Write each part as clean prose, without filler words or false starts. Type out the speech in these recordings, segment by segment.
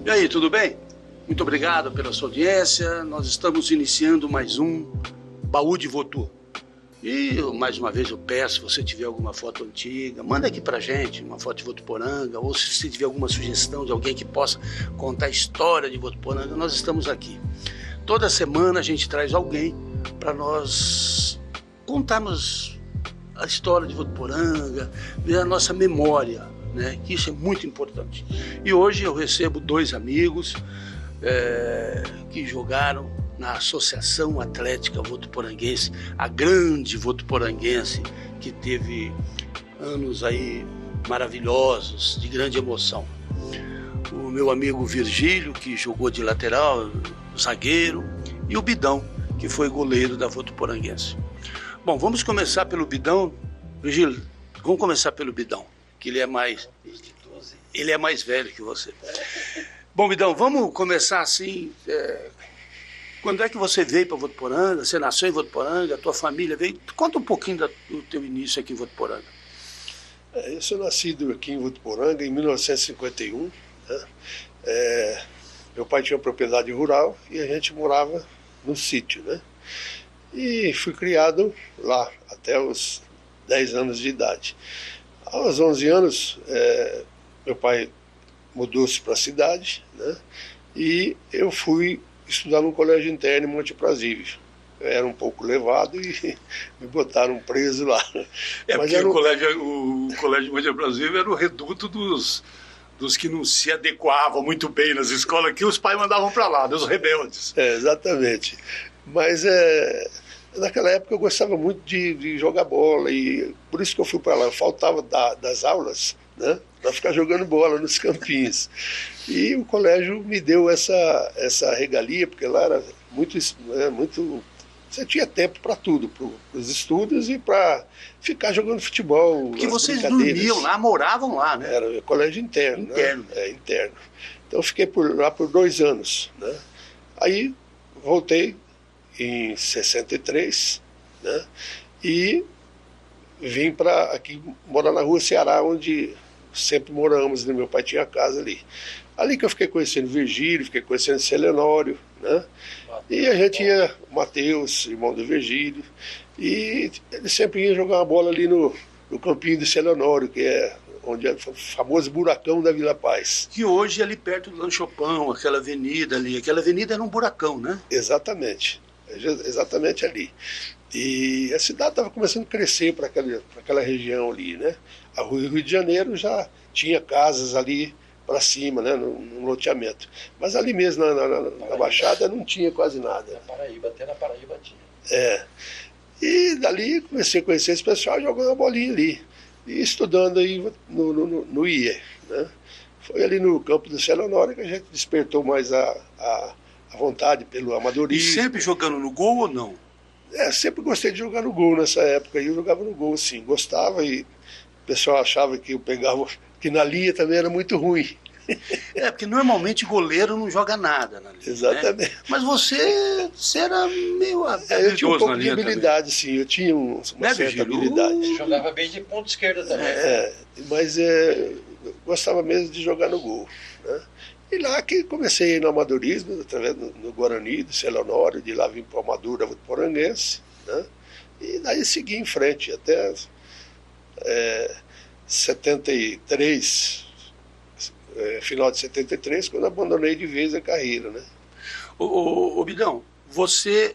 E aí, tudo bem? Muito obrigado pela sua audiência. Nós estamos iniciando mais um Baú de Votu. E mais uma vez eu peço, se você tiver alguma foto antiga, manda aqui pra gente uma foto de Votuporanga, ou se você tiver alguma sugestão de alguém que possa contar a história de Votuporanga, nós estamos aqui. Toda semana a gente traz alguém para nós contarmos a história de Votuporanga, a nossa memória, né? Que isso é muito importante. E hoje eu recebo dois amigos que jogaram na Associação Atlética Votuporanguense, a grande Votuporanguense, que teve anos aí maravilhosos, de grande emoção. O meu amigo Virgílio, que jogou de lateral, zagueiro, e o Bidão, que foi goleiro da Votuporanguense. Bom, vamos começar pelo Bidão. Virgílio, vamos começar pelo Bidão, que ele é mais velho que você. Bom, Bidão, vamos começar assim. Quando é que você veio para Votuporanga? Você nasceu em Votuporanga? A tua família veio? Conta um pouquinho do teu início aqui em Votuporanga. Eu sou nascido aqui em Votuporanga em 1951. Né? Meu pai tinha uma propriedade rural e a gente morava no sítio, né? E fui criado lá até os 10 anos de idade. Aos 11 anos, meu pai mudou-se para a cidade, né? E eu fui estudar num colégio interno em Monte Aprazível. Eu era um pouco levado e me botaram preso lá. Mas porque o colégio de Monte Aprazível era o reduto dos que não se adequavam muito bem nas escolas, que os pais mandavam para lá, dos rebeldes. Exatamente. Mas naquela época eu gostava muito de jogar bola, e por isso que eu fui para lá. Eu faltava das aulas, né, para ficar jogando bola nos campinhos. E o colégio me deu essa regalia, porque lá era muito. Você tinha tempo para tudo, para os estudos e para ficar jogando futebol. Porque vocês dormiam lá, moravam lá, né? Era colégio interno. Interno. Né? Interno. Então eu fiquei lá por 2 anos. Né? Aí voltei em 63, né? E vim para aqui morar na Rua Ceará, onde sempre moramos, né? Meu pai tinha casa ali. Ali que eu fiquei conhecendo Virgílio, fiquei conhecendo Selenório, né? E a gente ia, Matheus, irmão do Virgílio, e ele sempre ia jogar uma bola ali no campinho do Selenório, que é onde é o famoso buracão da Vila Paz. Que hoje é ali perto do Lanchopão, aquela avenida ali. Aquela avenida era um buracão, né? Exatamente. Exatamente ali. E a cidade estava começando a crescer para aquela região ali, né? A Rio de Janeiro já tinha casas ali para cima, né, no loteamento. Mas ali mesmo, na Baixada, não tinha quase nada. Até na Paraíba tinha. E dali comecei a conhecer esse pessoal jogando a bolinha ali. E estudando aí no IE. Né? Foi ali no campo do Selenório que a gente despertou mais a vontade pelo amadorismo. E sempre jogando no gol ou não? Sempre gostei de jogar no gol nessa época. Eu jogava no gol, sim. Gostava, e o pessoal achava que eu pegava... que na linha também era muito ruim. Porque normalmente goleiro não joga nada na linha. Exatamente. Né? Mas você era meio eu tinha um pouco de habilidade, sim. Eu tinha uma certa habilidade. Jogava bem de ponta esquerda também. Mas eu gostava mesmo de jogar no gol. Né? E lá que comecei no amadorismo, através no Guarani, do Selenório, de lá vim para o Amador da Votuporanguense. Né? E daí segui em frente até 73, final de 73, quando abandonei de vez a carreira, né? Ô Bidão, você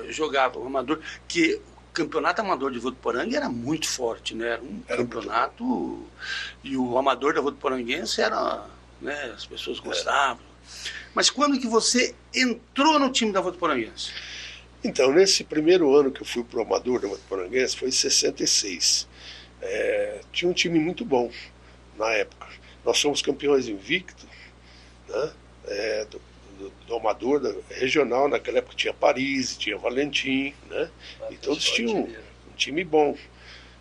jogava o amador, que o campeonato amador de Votuporanga era muito forte, né? Era um campeonato, e o amador da Votuporanguense era, né, as pessoas gostavam. Mas quando que você entrou no time da Votuporanguense? Então, nesse primeiro ano que eu fui pro amador da Votuporanguense, foi em 66. Tinha um time muito bom na época. Nós somos campeões invictos, né? Do amador regional. Naquela época tinha Paris, tinha Valentim, né? E todos tinham um time bom.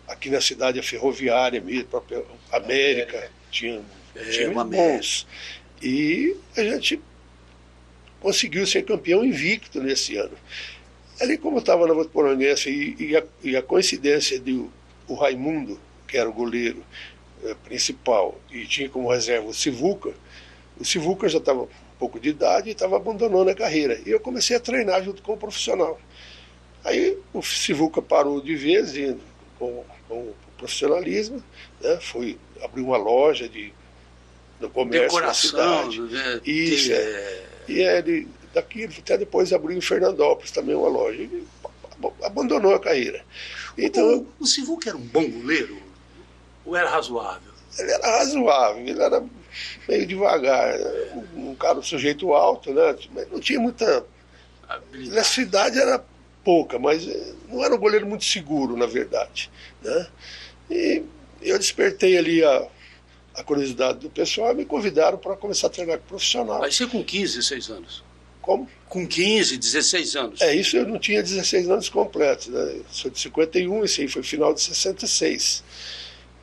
Aqui na cidade a Ferroviária mesmo, a própria América, tinha times bons. E a gente conseguiu ser campeão invicto nesse ano. Ali, como eu estava na Votuporanguense, e a coincidência de o Raimundo, que era o goleiro principal, e tinha como reserva o Sivuca, O Sivuca já estava um pouco de idade e estava abandonando a carreira. E eu comecei a treinar junto com o profissional. Aí o Sivuca parou de vez com o profissionalismo, né? Abriu uma loja no comércio decoração, da cidade. Né? Isso, E ele, daqui até depois abriu em Fernandópolis também uma loja. E abandonou a carreira. Então, o Sivuca era um bom goleiro? Ou era razoável? Ele era razoável, ele era meio devagar. Um cara, um sujeito alto, né? Mas não tinha muita... A cidade era pouca, mas não era um goleiro muito seguro, na verdade, né? E eu despertei ali a curiosidade do pessoal e me convidaram para começar a treinar com profissional. Mas você com 15, 16 anos? Como? Com 15, 16 anos? Isso eu não tinha 16 anos completos, né? Eu sou de 51, isso aí foi final de 66.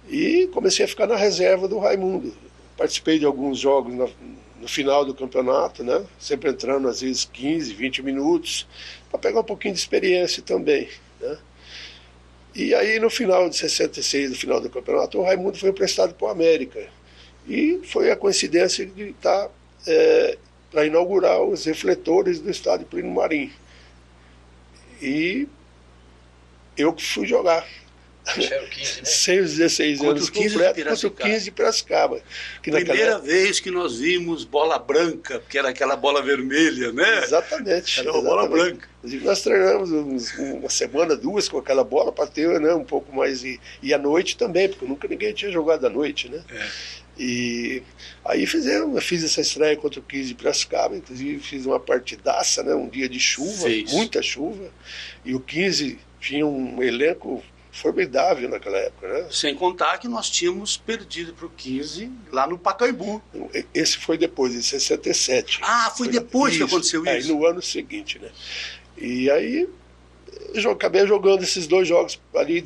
E comecei a ficar na reserva do Raimundo. Participei de alguns jogos no final do campeonato, né? Sempre entrando às vezes 15, 20 minutos, para pegar um pouquinho de experiência também, né? E aí no final de 66, no final do campeonato, o Raimundo foi emprestado para o América. E foi a coincidência de estar para inaugurar os refletores do estádio Plínio Marim. E eu fui jogar. Era o 15, né? Sem os 16 anos completos, contra o 15 de Piracicaba. Primeira vez que nós vimos bola branca, porque era aquela bola vermelha, né? Exatamente. Era uma bola branca. Inclusive nós treinamos uma semana, 2 com aquela bola para ter, né, um pouco mais... E à noite também, porque nunca ninguém tinha jogado à noite, né? E aí fiz essa estreia contra o 15 de Piracicaba, inclusive fiz uma partidaça, né, um dia de chuva, muita chuva, e o 15 tinha um elenco formidável naquela época, né? Sem contar que nós tínhamos perdido para o 15 lá no Pacaembu. Esse foi depois, em 67. Foi depois que aconteceu isso? Aí no ano seguinte, né? E aí eu acabei jogando esses 2 jogos ali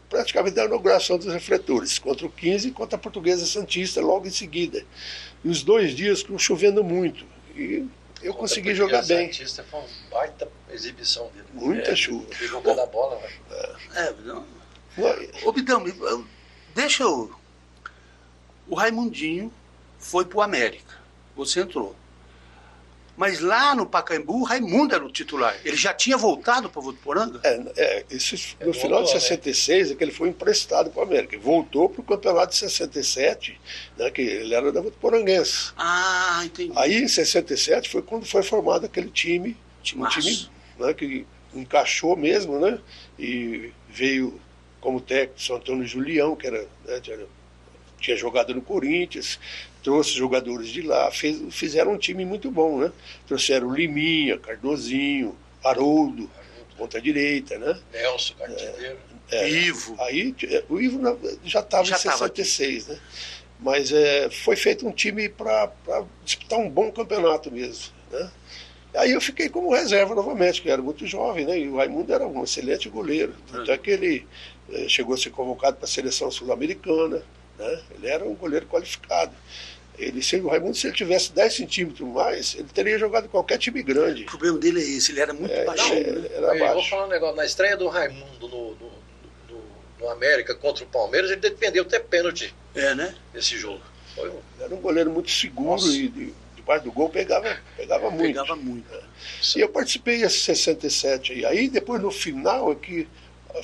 praticamente da inauguração dos refletores, contra o 15 e contra a Portuguesa Santista logo em seguida. E os 2 dias chovendo muito. E eu consegui jogar bem. O Santista foi uma baita exibição dele. Muita chuva. Pegou cada bola, né? Ô Bidão, deixa eu... O Raimundinho foi pro América. Você entrou. Mas lá no Pacaembu, o Raimundo era o titular. Ele já tinha voltado para Votuporanga? No final de 66 é que ele foi emprestado para o América. Ele voltou para o campeonato de 67, né, que ele era da Votuporanguense. Entendi. Aí em 67 foi quando foi formado aquele time, um time, né, que encaixou mesmo, né, e veio como técnico São Antônio Julião, que era, né, tinha jogado no Corinthians, trouxe jogadores de lá, fizeram um time muito bom, né? Trouxeram Liminha, Cardozinho, Haroldo, ponta direita, né? Nelson, Cartilheiro. Ivo. Aí o Ivo já estava em 66, né? Mas foi feito um time para disputar um bom campeonato mesmo, né? Aí eu fiquei como reserva novamente, que era muito jovem, né? E o Raimundo era um excelente goleiro. Tanto é que ele chegou a ser convocado para a seleção sul-americana, né? Ele era um goleiro qualificado. O Raimundo, se ele tivesse 10 centímetros mais, ele teria jogado qualquer time grande. O problema dele é esse, ele era muito baixo. Era baixo. Eu vou falar um negócio, na estreia do Raimundo no América contra o Palmeiras, ele defendeu até pênalti. Né? Esse jogo. Ele era um goleiro muito seguro. E debaixo do gol pegava muito. Pegava muito. E eu participei em 67. E aí depois no final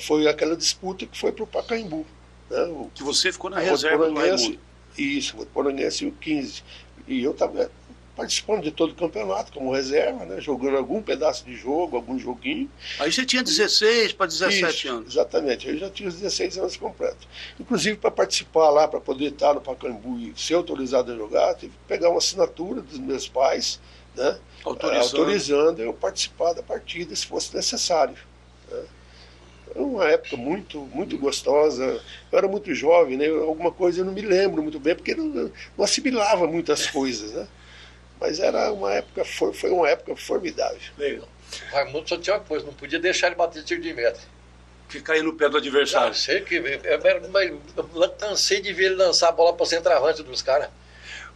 foi aquela disputa que foi para o Pacaembu. Né? Que você ficou na reserva do Raimundo. Isso, o Votuporanguense e o 15. E eu estava participando de todo o campeonato como reserva, né? Jogando algum pedaço de jogo, algum joguinho. Aí você tinha 16 para 17 anos. Exatamente, eu já tinha os 16 anos completos. Inclusive, para participar lá, para poder estar no Pacaembu e ser autorizado a jogar, tive que pegar uma assinatura dos meus pais, né? Autorizando eu participar da partida, se fosse necessário. Né? Era uma época muito, muito gostosa. Eu era muito jovem, né? Alguma coisa eu não me lembro muito bem, porque não assimilava muitas coisas, né? Mas era uma época, foi uma época formidável. Legal. O Raimundo só tinha uma coisa, não podia deixar ele bater tiro de meta. Que cair no pé do adversário. Sei que eu cansei de ver ele lançar a bola para o centroavante dos caras.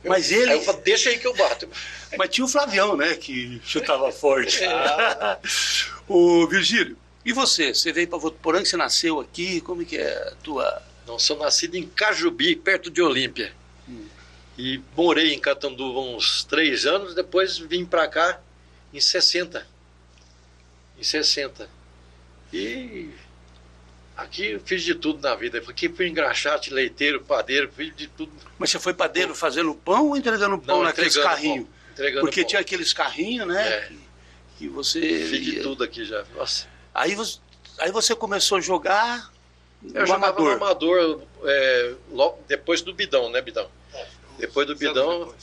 Mas ele... Aí eu falei, deixa aí que eu bato. Mas tinha o Flavião, né, que chutava forte. Ô, Virgílio, e você? Você veio para Votuporanga, você nasceu aqui, como que é a tua... Não, sou nascido em Cajubi, perto de Olímpia. E morei em Catanduva uns 3 anos, depois vim para cá em 60. E aqui eu fiz de tudo na vida. Aqui fui engraxate, leiteiro, padeiro, fiz de tudo. Mas você foi padeiro fazendo pão ou entregando pão Não, naqueles carrinhos? Porque pão. tinha aqueles carrinhos, né? É. Que você... Fiz de tudo aqui já. Nossa. Aí você começou a jogar Eu no jogava amador. no amador logo depois do Bidão, né, Bidão? Depois do Bidão.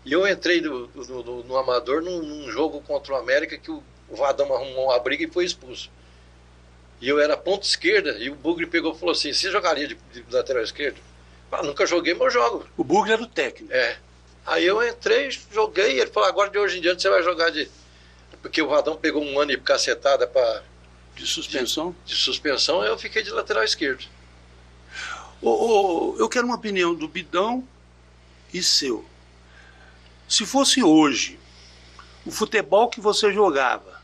E eu entrei no amador num jogo contra o América que o Vadão arrumou uma briga e foi expulso. E eu era ponta esquerda e o Bugre pegou e falou assim: você jogaria de lateral esquerdo? Eu nunca joguei, mas eu jogo. O Bugre era o técnico. Aí eu entrei, joguei, e ele falou: agora de hoje em diante você vai jogar de. Porque o Vadão pegou um ano de cacetada De suspensão? de suspensão, eu fiquei de lateral esquerdo. Eu quero uma opinião do Bidão e seu. Se fosse hoje, o futebol que você jogava,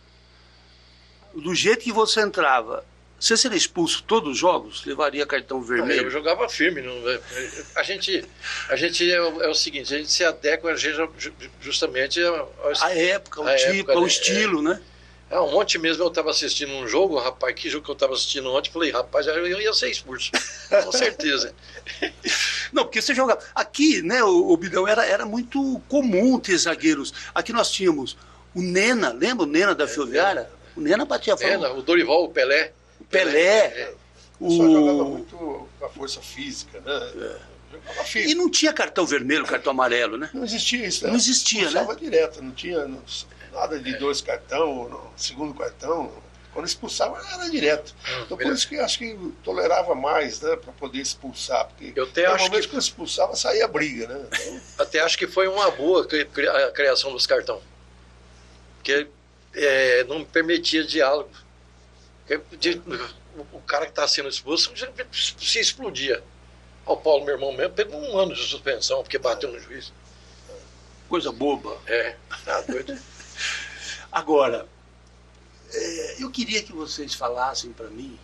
do jeito que você entrava, você seria expulso todos os jogos? Levaria cartão vermelho? Eu jogava firme. A gente é o seguinte, a gente se adequa justamente A época, o tipo, o estilo, né? Ontem mesmo eu estava assistindo um jogo, rapaz, que jogo que eu estava assistindo ontem, falei, rapaz, eu ia ser expulso, com certeza. Não, porque você jogava... Aqui, né, o Bidão, era muito comum ter zagueiros. Aqui nós tínhamos o Nena, lembra o Nena da Ferroviária? O Nena batia fora. O Dorival, o Pelé. O Pelé. O pessoal jogava muito com a força física, né? Jogava firme. E não tinha cartão vermelho, cartão amarelo, né? Não existia isso, né? Não existia, expulsava né? direto, não tinha nada de 2 cartão, segundo cartão. Quando expulsava era direto. Então por isso que eu acho que tolerava mais, né? Para poder expulsar. Porque eu até acho que quando expulsava saía briga, né? Então... Até acho que foi uma boa a criação dos cartões. Porque não permitia diálogo. O cara que está sendo expulso se explodia. O Paulo, meu irmão mesmo, pegou 1 ano de suspensão porque bateu no juiz. Coisa boba. Tá doido. Agora, eu queria que vocês falassem para mim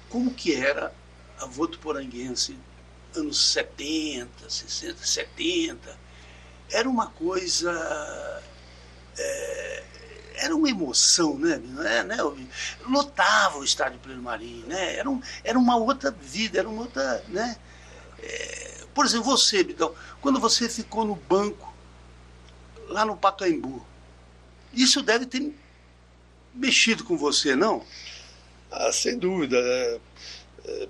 como que era a Votuporanguense anos 70, 60, 70. Era uma coisa... era uma emoção, né? Lotava o estádio Pleno Marim, né? Era uma outra vida, era uma outra... Né? Por exemplo, você, Bidão, quando você ficou no banco, lá no Pacaembu, isso deve ter mexido com você, não? Sem dúvida,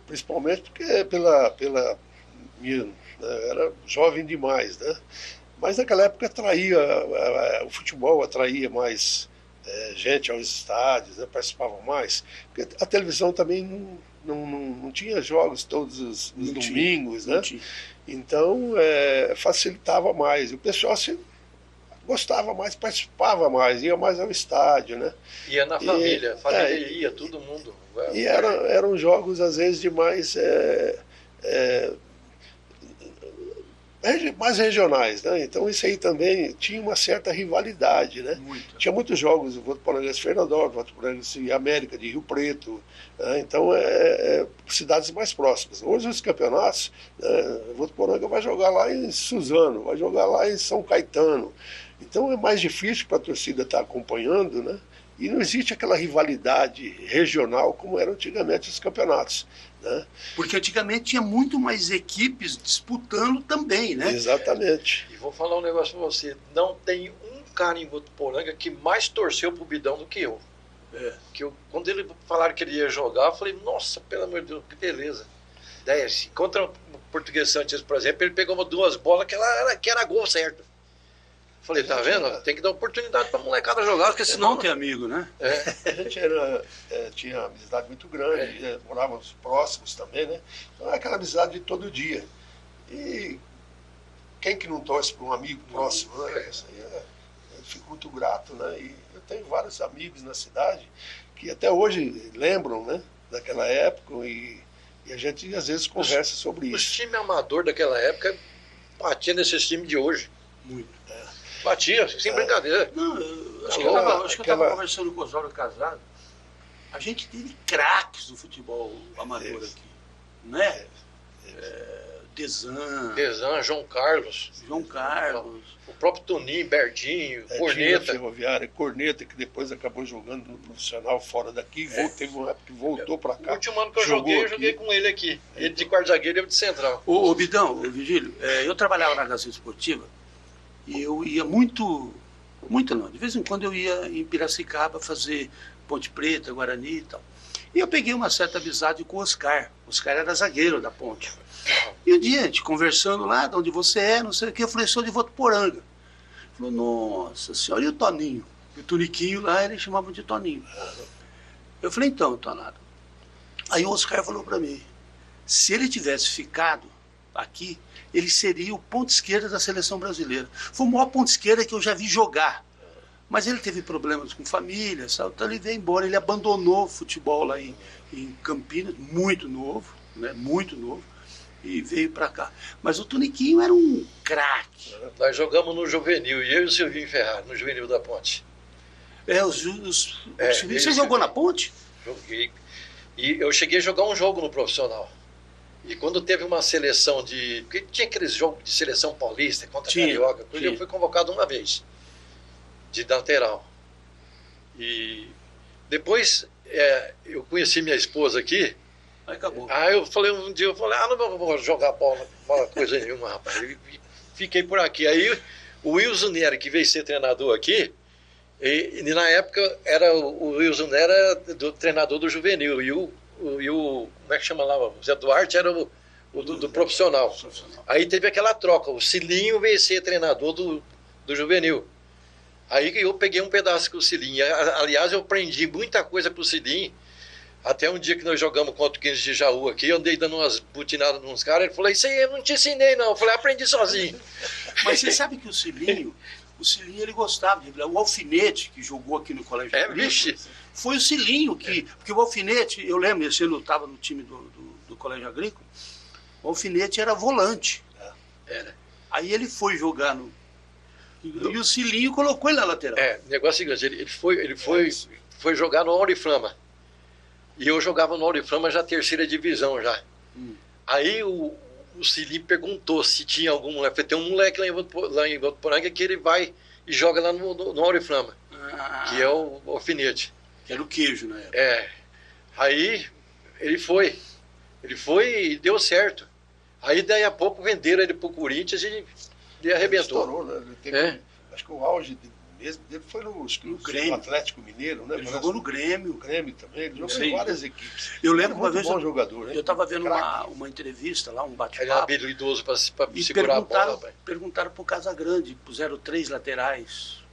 principalmente porque pela minha, era jovem demais, né? Mas naquela época atraía, o futebol atraía mais gente aos estádios, né? Participava mais, porque a televisão também não tinha jogos todos os domingos, né? Então facilitava mais, o pessoal gostava mais, participava mais, ia mais ao estádio, né? Ia na família, a família ia, todo mundo. E eram jogos, às vezes, de mais regionais, né? Então isso aí também tinha uma certa rivalidade, né? Tinha muitos jogos, o Votuporanguense Fernandópolis, o Votuporanguense América de Rio Preto, né? Então cidades mais próximas. Hoje os campeonatos, o Votuporanga vai jogar lá em Suzano, vai jogar lá em São Caetano. Então é mais difícil para a torcida estar acompanhando, né? E não existe aquela rivalidade regional como eram antigamente os campeonatos, né? Porque antigamente tinha muito mais equipes disputando também, né? Exatamente. E vou falar um negócio para você, não tem um cara em Votuporanga que mais torceu pro Bidão do que eu. Quando ele falaram que ele ia jogar, eu falei, nossa, pelo amor de Deus, que beleza. Contra o Português Santos, por exemplo, ele pegou 2 bolas que era gol certo. Falei, tá vendo? Tem que dar oportunidade pra molecada jogar, porque senão... Não tem amigo, né? A gente tinha amizade muito grande, morávamos próximos também, né? Então era aquela amizade de todo dia. E quem que não torce para um amigo próximo, né? Isso aí eu fico muito grato, né? E eu tenho vários amigos na cidade que até hoje lembram, né? Daquela época e a gente às vezes conversa sobre isso. Os times amador daquela época batia nesses times de hoje. Muito. Batia, sem brincadeira. Não, acho que eu estava conversando com o Osório Casado. A gente teve craques do futebol amador aqui, né? Rezan, João Carlos. O próprio Toninho, Bertinho, Corneta. Ferroviária, Corneta, que depois acabou jogando no profissional fora daqui. Teve uma época que voltou para cá. O último ano que eu joguei com ele aqui. Ele de quarto zagueiro e eu de central. Ô Bidão, Virgílio, eu trabalhava na Gazeta Esportiva e eu ia muito não, de vez em quando eu ia em Piracicaba fazer Ponte Preta, Guarani e tal. E eu peguei uma certa amizade com o Oscar. O Oscar era zagueiro da Ponte. E um dia, a gente conversando lá, de onde você é, não sei o que, eu falei, sou de Votuporanga. Ele falou, nossa senhora, e o Toninho? E o Toniquinho lá, eles chamavam de Toninho. Eu falei, então, Tonado. Aí o Oscar falou para mim, se ele tivesse ficado aqui, ele seria o ponta esquerda da seleção brasileira. Foi o maior ponta esquerda que eu já vi jogar. Mas ele teve problemas com família, sabe? Então ele veio embora, ele abandonou o futebol lá em Campinas, muito novo, né? Muito novo, e veio para cá. Mas o Toniquinho era um craque. Nós jogamos no Juvenil, e eu e o Silvinho Ferrari, no Juvenil da Ponte. Você jogou na Ponte? Joguei. E eu cheguei a jogar um jogo no profissional. E quando teve uma seleção porque tinha aqueles jogos de seleção paulista contra carioca, eu fui convocado uma vez, de lateral. E depois eu conheci minha esposa aqui. Aí acabou. Aí eu falei um dia, não vou jogar bola coisa nenhuma, rapaz. E fiquei por aqui. Aí o Wilson Neri, que veio ser treinador aqui, e na época o Wilson Neri era do treinador do juvenil, e o como é que chama lá? O Zé Duarte era o do profissional. Aí teve aquela troca, o Cilinho veio ser treinador do juvenil. Aí eu peguei um pedaço com o Cilinho. Aliás, eu aprendi muita coisa com o Cilinho. Até um dia que nós jogamos contra o 15 de Jaú aqui, eu andei dando umas butinadas nos caras, ele falou, isso aí eu não te ensinei não. Eu falei, aprendi sozinho. Mas você sabe que o Cilinho ele gostava de o Alfinete, que jogou aqui no Colégio Agrícola, foi o Cilinho porque o Alfinete, eu lembro, esse ano eu estava no time do Colégio Agrícola, o Alfinete era volante. Era. Aí ele foi jogar e o Cilinho colocou ele na lateral. O negócio é o seguinte, ele foi jogar no Auriflama. E eu jogava no Auriflama já terceira divisão já. Aí o Cilinho perguntou se tinha algum moleque. Falei, tem um moleque lá em Votuporanga que ele vai e joga lá no Auriflama, que é o Alfinete. Que era o queijo na época. Aí ele foi e deu certo. Aí daí a pouco venderam ele pro Corinthians e ele arrebentou. Estourou, né? Ele teve, acho que o auge dele foi no Grêmio. Atlético Mineiro, né? Ele jogou no Grêmio. O Grêmio também, ele jogou em várias equipes. Eu lembro uma vez bom jogador, eu estava vendo uma entrevista lá, um bate-papo. Ele era habilidoso para segurar a bola. Perguntaram pro Casagrande, puseram 3 laterais.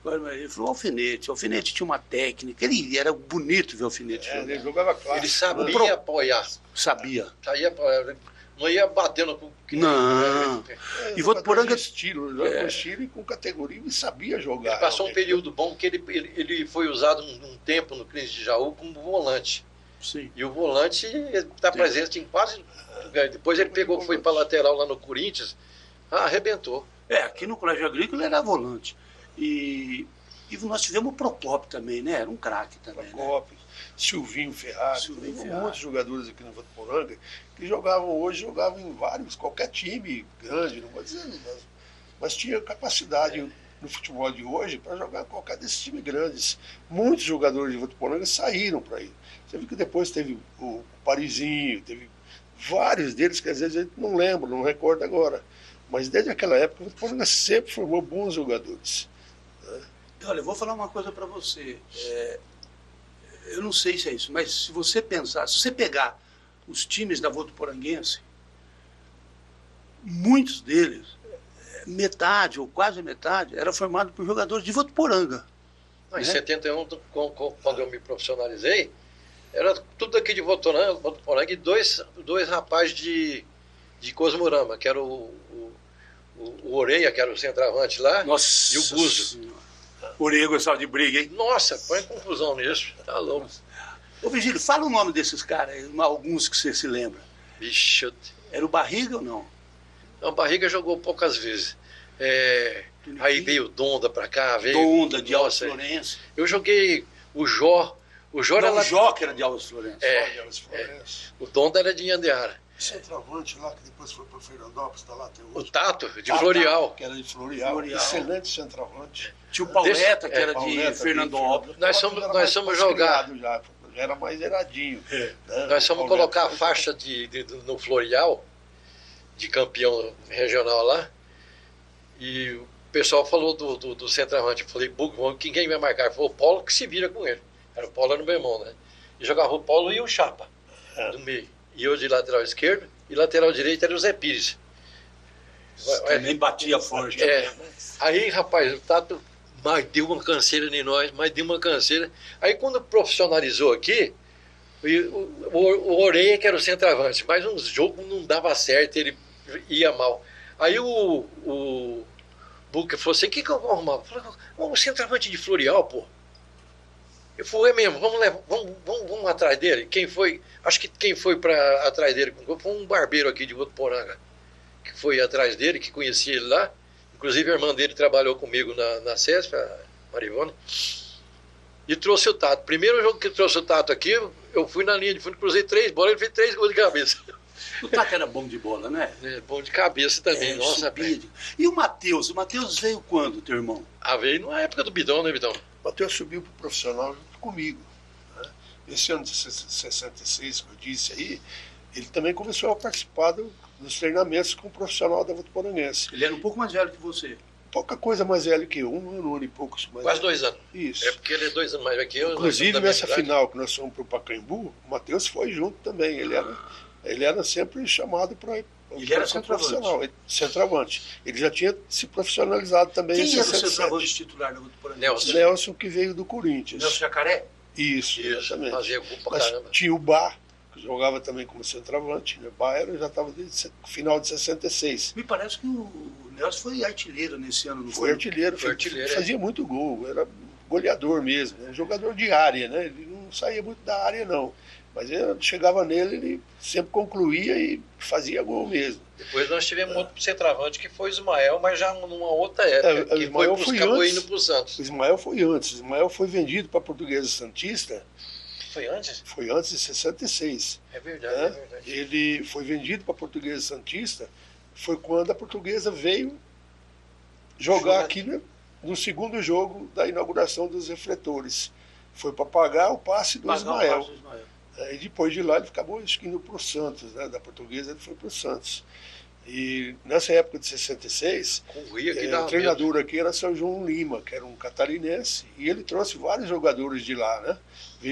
Ele falou, Alfinete tinha uma técnica, ele era bonito ver o Alfinete jogar. Ele jogava clássico. Ele sabia apoiar. Sabia apoiar. Não ia batendo com... Não. E Votuporanga... estilo e com categoria, e sabia jogar. Ele passou um período bom, que ele foi usado um tempo no 15 de Jaú como volante. Sim. E o volante está presente em quase... Depois ele foi para lateral lá no Corinthians, arrebentou. Aqui no Colégio Agrícola ele era volante. E nós tivemos o Procópio também, né? Era um craque também. Procópio, né? Silvinho Ferrari. Muitos jogadores aqui no Votuporanga que jogavam em vários, qualquer time grande, não vou dizer, mas tinha capacidade no futebol de hoje para jogar qualquer desses times grandes. Muitos jogadores de Votuporanga saíram para ir. Você viu que depois teve o Parisinho, teve vários deles que às vezes a gente não lembra, não recorda agora. Mas desde aquela época o Votuporanga sempre formou bons jogadores. Olha, eu vou falar uma coisa para você. Eu não sei se é isso, mas se você pegar os times da Votuporanguense, muitos deles, metade ou quase metade, era formado por jogadores de Votuporanga. Em 71, quando eu me profissionalizei, era tudo aqui de Votuporanga e dois rapazes de Cosmorama, que era o Oreia, que era o centroavante lá, Nossa, e o Guzo. Oreia gostava de briga, hein? Nossa, põe confusão nisso, tá louco. Ô Virgílio, fala o nome desses caras, alguns que você se lembra. Bicho. Era o Barriga ou não? Não, o Barriga jogou poucas vezes. Aí veio o Donda pra cá, Donda, de Alves Florença. Eu joguei o Jó. O Jó que era de Alves Florença. O Donda era de Nhandeara. Centroavante lá, que depois foi para Fernandópolis, está lá até hoje. O Tato, de Floreal. Que era de Floreal. Excelente centravante. Tinha o Pauleta, que era de Fernandópolis. Nós somos jogar. Já era mais eradinho. Né? Nós fomos colocar a faixa no Floreal, de campeão regional lá, e o pessoal falou do centroavante. Eu falei, quem vai marcar? Ele falou, o Paulo que se vira com ele. O Paulo era no meu irmão, né? E jogava o Paulo e o Chapa, do meio. E eu de lateral esquerdo, e lateral direito era o Zé Pires. Nem batia forte. Aí, rapaz, o Tato deu uma canseira em nós, mas deu uma canseira. Aí quando profissionalizou aqui, o Oreia, que era o centroavante, mas um jogo não dava certo, ele ia mal. Aí o Buca falou assim, o que eu vou arrumar? Eu falei, o centroavante de Floreal, pô. Eu falei, mesmo, vamos atrás dele. Acho que quem foi atrás dele foi um barbeiro aqui de Votuporanga, que foi atrás dele, que conhecia ele lá. Inclusive a irmã dele trabalhou comigo na CESP, a Marivone, e trouxe o Tato. Primeiro jogo que trouxe o Tato aqui, eu fui na linha de fundo, cruzei 3 bolas, ele fez 3 gols de cabeça. O Tato era bom de bola, né? Bom de cabeça também, nossa. E o Matheus? O Matheus veio quando, teu irmão? Veio na época do Bidão, né, Bidão? O Matheus subiu para o profissional junto comigo. Né? Esse ano de 66, que eu disse aí, ele também começou a participar dos treinamentos com o profissional da Votuporanguense. Ele era um pouco mais velho que você. Pouca coisa mais velho que eu, um ano e poucos mais. Quase 2 anos. Isso. É porque ele é 2 anos mais velho que eu. Inclusive, nessa final que nós fomos para o Pacaembu, o Matheus foi junto também. Ele era sempre chamado para ir. Ele era centroavante. Ele já tinha se profissionalizado também. Quem era o centroavante titular da Votuporanguense? Nelson, que veio do Corinthians. Nelson Jacaré? Isso, exatamente. Fazia gol pra caramba. Tinha o Bá, que jogava também como centroavante. O Bá já estava desde o final de 66. Me parece que o Nelson foi artilheiro nesse ano, não foi? Foi artilheiro. Fazia muito gol, era goleador mesmo. Um jogador de área, né? Ele não saía muito da área, não. Mas chegava nele, ele sempre concluía e fazia gol mesmo. Depois nós tivemos outro centroavante que foi o Ismael, mas já numa outra época, que acabou indo para o Santos. O Ismael foi antes. O Ismael foi vendido para a Portuguesa Santista. Foi antes? Foi antes de 66. É verdade, é verdade. Ele foi vendido para a Portuguesa Santista, foi quando a Portuguesa veio jogar aqui no segundo jogo da inauguração dos refletores. Foi para pagar o passe do Ismael. E depois de lá ele acabou indo para o Santos, né? Da Portuguesa ele foi para o Santos. E nessa época de 66, o treinador aqui era seu João Lima, que era um catarinense, e ele trouxe vários jogadores de lá, né?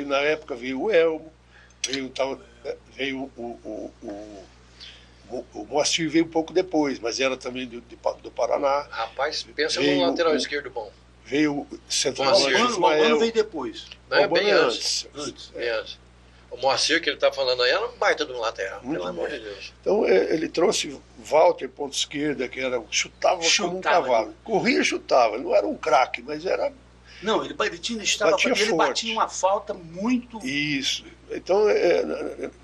Na época veio o Elmo, veio o Moacir veio um pouco depois, mas era também do Paraná. Rapaz, pensa no lateral esquerdo bom. Veio o centroavante Ismael. O Albano veio depois. Não, é bem antes. Bem antes. O Moacir, que ele está falando aí, era um baita de um lateral, pelo amor de Deus. Então ele trouxe Walter, ponta esquerda, que chutava como um cavalo. Corria e chutava, não era um craque, mas era... Não, ele batia uma falta muito... Isso. Então,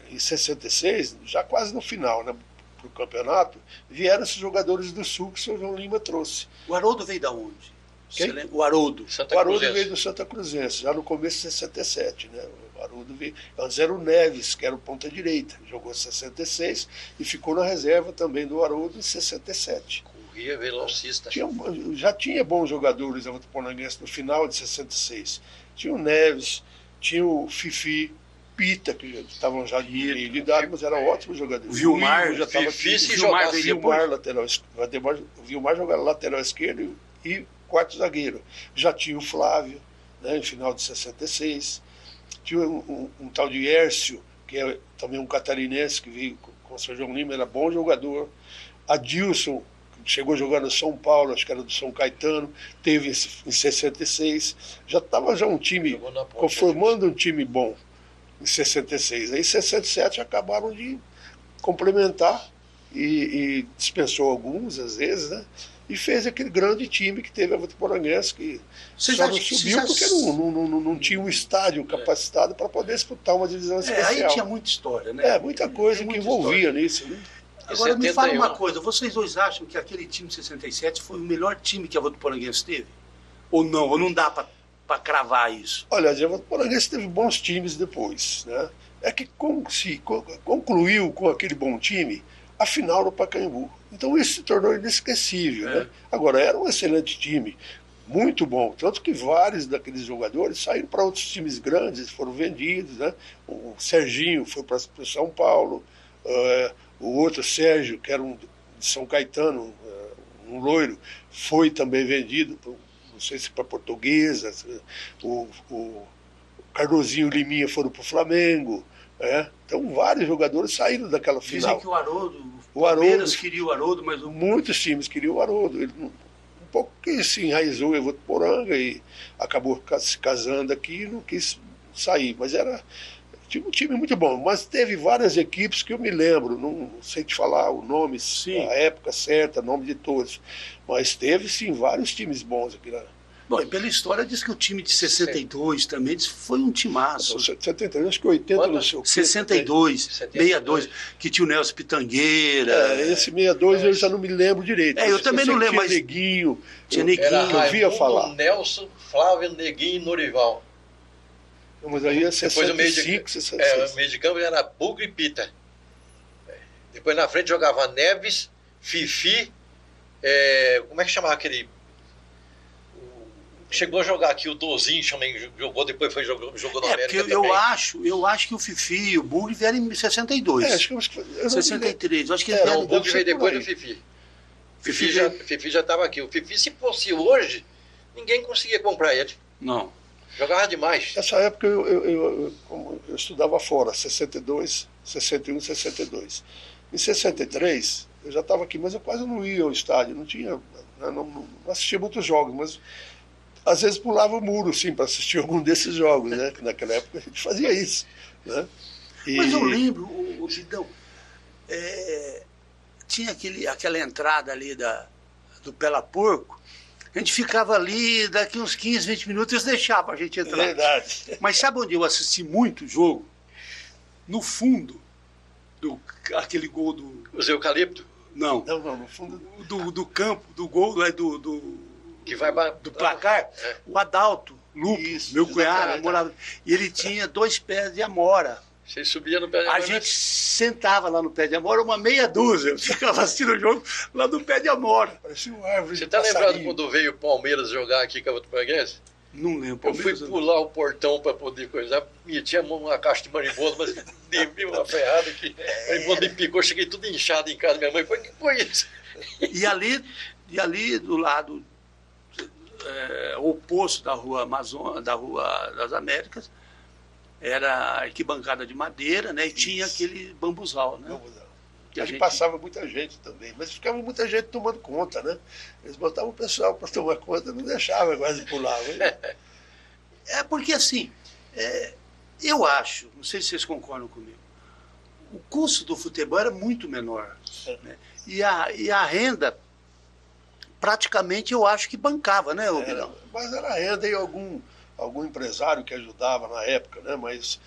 em 66, já quase no final, né, para o campeonato, vieram esses jogadores do Sul que o Sr. João Lima trouxe. O Haroldo veio da onde? Quem? O Haroldo. O Haroldo veio do Santa Cruzense, já no começo de 67, né? O Haroldo veio. Antes era o Neves, que era o ponta-direita, jogou em 66 e ficou na reserva também do Haroldo em 67. Corria, velocista. Já tinha bons jogadores a Votuporanguense no final de 66. Tinha o Neves, tinha o Fifi, Pita, que estavam já de idade, mas era ótimo jogador. O Vilmar já estava aqui. O Vilmar jogava lateral esquerdo e quarto zagueiro. Já tinha o Flávio, né, no final de 66. Tinha um tal de Hércio, que é também um catarinense, que veio com o Sr. João Lima, era bom jogador. Adilson, que chegou a jogar no São Paulo, acho que era do São Caetano, teve em 66. Já estava um time, conformando um time bom em 66. Aí em 67 acabaram de complementar e dispensou alguns, às vezes, né? E fez aquele grande time que teve a Votuporanguense, que só não subiu porque não tinha um estádio capacitado para poder disputar uma divisão especial. Aí tinha muita história, né? Muita coisa que envolvia nisso. Né? Agora me fala uma coisa, vocês dois acham que aquele time de 67 foi o melhor time que a Votuporanguense teve? Ou não? Ou não dá para cravar isso? Olha, a Votuporanguense teve bons times depois, né? é que se concluiu com aquele bom time a final no Pacaembu. Então isso se tornou inesquecível. Né? Agora, era um excelente time, muito bom, tanto que vários daqueles jogadores saíram para outros times grandes, foram vendidos. Né? O Serginho foi para São Paulo, o outro Sérgio, que era de São Caetano, um loiro, foi também vendido, não sei se para Portuguesa, o Cardozinho e o Liminha foram para o Flamengo. Então vários jogadores saíram daquela final. Dizem que o Palmeiras queria o Haroldo, mas muitos times queriam o Haroldo. Ele um pouco que se enraizou em Votuporanga e acabou se casando aqui e não quis sair. Mas tinha um time muito bom. Mas teve várias equipes que eu me lembro, não sei te falar o nome, a época certa, o nome de todos. Mas teve sim vários times bons aqui lá. Bom, e pela história diz que o time de 62 também foi um timaço. 72, acho que 80 no seu 62, 62, que tinha o Nelson Pitangueira. Esse 62 eu já não me lembro direito. Eu também não lembro, mas Neguinho. Tinha Neguinho, eu ouvia falar. Nelson, Flávio, Neguinho e Norival. Mas aí é 65, 66. O meio de campo era Bugre e Pita. Depois na frente jogava Neves, Fifi, como é que chamava aquele... Chegou a jogar aqui o Dozinho, também jogou, depois jogou no América também. Eu acho que o Fifi e o Bugre vieram em 62. Acho que 63. Acho que o Bugre veio depois do Fifi. Fifi já estava aqui. O Fifi, se fosse hoje, ninguém conseguia comprar ele. Não. Jogava demais. Nessa época eu estudava fora, 62, 61, 62. Em 63, eu já estava aqui, mas eu quase não ia ao estádio. Não assistia muitos jogos, mas às vezes pulava o muro, sim, para assistir algum desses jogos, né? Que naquela época a gente fazia isso. Né? Mas eu lembro, o Gidão, tinha aquela entrada ali do Pela Porco, a gente ficava ali, daqui uns 15, 20 minutos eles deixavam a gente entrar. Verdade. Mas sabe onde eu assisti muito jogo? No fundo, aquele gol do... Os eucalipto? Não, no fundo do campo, do gol, que vai do placar, o Adalto Lupo, meu cunhado, morava, e ele tinha 2 pés de amora. Você subia no pé de amora? A gente sentava lá no pé de amora, uma meia dúzia, ficava assistindo o jogo lá no pé de amora. Parecia uma árvore. Você tá lembrado quando veio o Palmeiras jogar aqui com a Votuporanguense? Não lembro. Eu fui pular o portão para poder coisar, meti a mão numa caixa de maribondo, mas dei uma ferrada que o maribondo me picou, cheguei tudo inchado em casa. Minha mãe foi, que foi isso? E ali do lado oposto da Rua Amazonas, da Rua das Américas, era a arquibancada de madeira, né? E tinha aquele bambuzal, né? Que a gente passava muita gente também, mas ficava muita gente tomando conta, né? Eles botavam o pessoal para tomar conta, não deixava quase pular. Porque assim, eu acho, não sei se vocês concordam comigo, o custo do futebol era muito menor. Né? E a renda, praticamente, eu acho que bancava, né, Bilão? Mas era renda e algum empresário que ajudava na época, né? Mas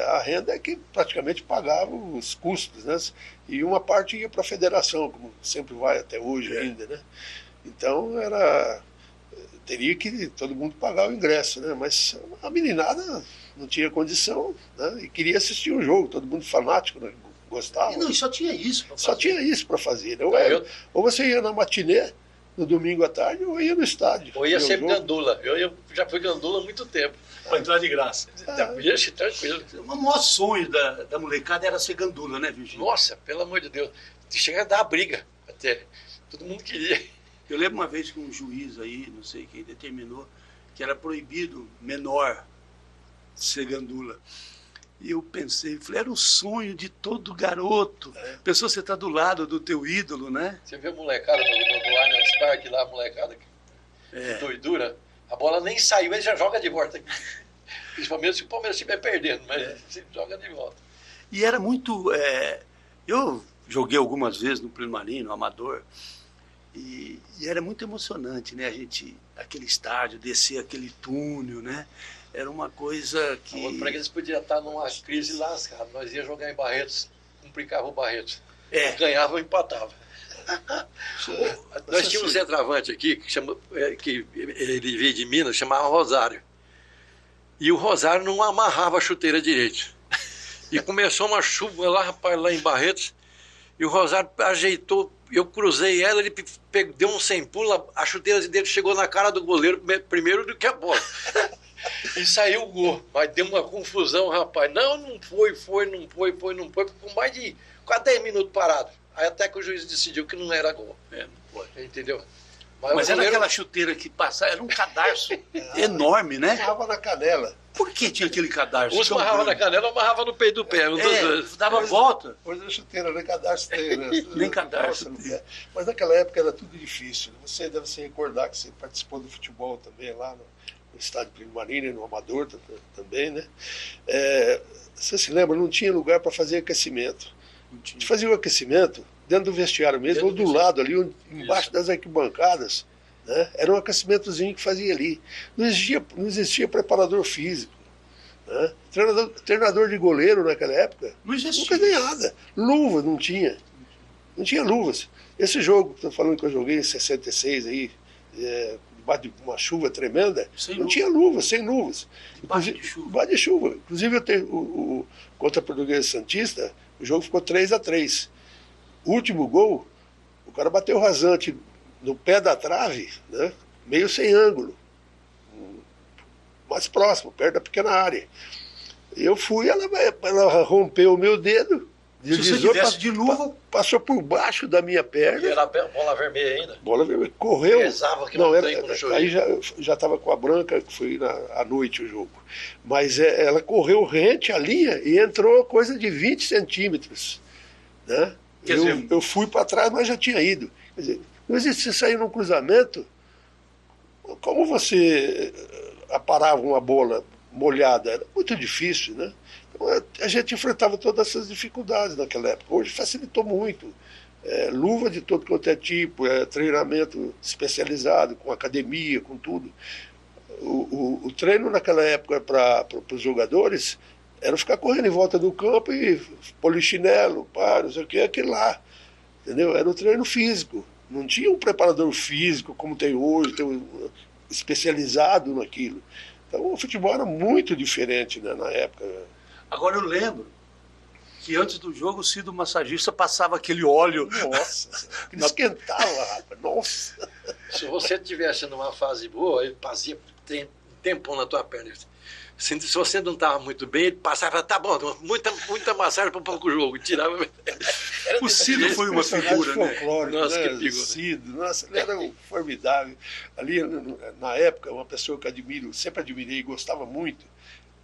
a renda é que praticamente pagava os custos, né? E uma parte ia para a federação, como sempre vai até hoje ainda, né? Então teria que todo mundo pagar o ingresso, né? Mas a meninada não tinha condição, né? E queria assistir um jogo, todo mundo fanático, né? Gostava. E só tinha isso para fazer. Só tinha isso para fazer, né? Ou você ia na matinê no domingo à tarde, ou ia no estádio. Ou ia sempre gandula. Eu já fui gandula há muito tempo. Para entrar de graça. Ia tranquilo. O maior sonho da molecada era ser gandula, né, Virgínia? Nossa, pelo amor de Deus. Chega a dar briga até. Todo mundo queria. Eu lembro uma vez que um juiz aí, não sei quem, determinou que era proibido menor ser gandula. E eu pensei, falei, era o sonho de todo garoto. Pensou, você está do lado do teu ídolo, né? Você viu a molecada no Allianz Parque lá, a molecada, doidura. A bola nem saiu, ele já joga de volta. Principalmente se o Palmeiras estiver perdendo, mas você joga de volta. E era muito... eu joguei algumas vezes no Primarino, no Amador, e era muito emocionante, né? Aquele estádio, descer aquele túnel, né? Era uma coisa que... O Freguês podia estar numa crise lascada. Nós ia jogar em Barretos, complicava o Barretos. Ganhava ou empatava. Nós tínhamos um centroavante aqui, que ele veio de Minas, chamava Rosário. E o Rosário não amarrava a chuteira direito. E começou uma chuva lá, rapaz, lá em Barretos. E o Rosário ajeitou, eu cruzei ela, ele deu um sem pulo, a chuteira dele chegou na cara do goleiro primeiro do que a bola. E saiu o gol. Mas deu uma confusão, rapaz. Não foi, ficou mais de quase 10 minutos parado. Aí até que o juiz decidiu que não era gol. Não pode. Entendeu? Mas era aquela chuteira que passava, era um cadarço enorme, né? Amarrava na canela. Por que tinha aquele cadarço? Uns amarrava na canela, amarrava no peito do pé. Dava volta. Hoje a chuteira nem cadarço tem, né? Nem cadarço tem. Mas naquela época era tudo difícil. Você deve se recordar que você participou do futebol também lá no estádio Primo Marina, no Amador também, né? Você se lembra, não tinha lugar para fazer aquecimento. A gente fazia o aquecimento dentro do vestiário mesmo, ou do lado ali, embaixo das arquibancadas, né? Era um aquecimentozinho que fazia ali. Não existia preparador físico, né? Treinador de goleiro naquela época, não existia. Nunca nem nada. Luva não tinha. Não tinha luvas. Esse jogo que estou falando que eu joguei em 66 aí, debaixo de uma chuva tremenda, tinha luvas, sem luvas. Debaixo de chuva. Inclusive, contra a Portuguesa Santista, o jogo ficou 3-3. O último gol, o cara bateu rasante no pé da trave, né? Meio sem ângulo, mais próximo, perto da pequena área. Eu fui, ela rompeu o meu dedo. Se você tivesse de luva, passou por baixo da minha perna. E era bola vermelha ainda? Bola vermelha. Correu. Pesava que não tem com o joelho. Aí já estava com a branca, que foi à noite o jogo. Mas ela correu rente a linha e entrou coisa de 20 centímetros. Né? Eu fui para trás, mas já tinha ido. Quer dizer, não existe você sair num cruzamento. Como você aparava uma bola molhada? Era muito difícil, né? A gente enfrentava todas essas dificuldades naquela época. Hoje facilitou muito. Luva de todo quanto é tipo, treinamento especializado, com academia, com tudo. O treino naquela época para os jogadores era ficar correndo em volta do campo e polichinelo, não sei o que, aquilo lá. Entendeu? Era o treino físico. Não tinha um preparador físico como tem hoje, especializado naquilo. Então o futebol era muito diferente, né, na época. Agora eu lembro que antes do jogo o Cido massagista passava aquele óleo. Nossa, esquentava, rapaz. Nossa. Se você estivesse numa fase boa, ele fazia tempão na tua perna. Se você não estava muito bem, ele passava, tá bom, muita massagem para um pouco o jogo. Tirava. O Cido foi uma figura, né? Nossa, né? Que figura. Cido, nossa, ele era formidável. Ali, na época, uma pessoa que admiro, sempre admirei e gostava muito,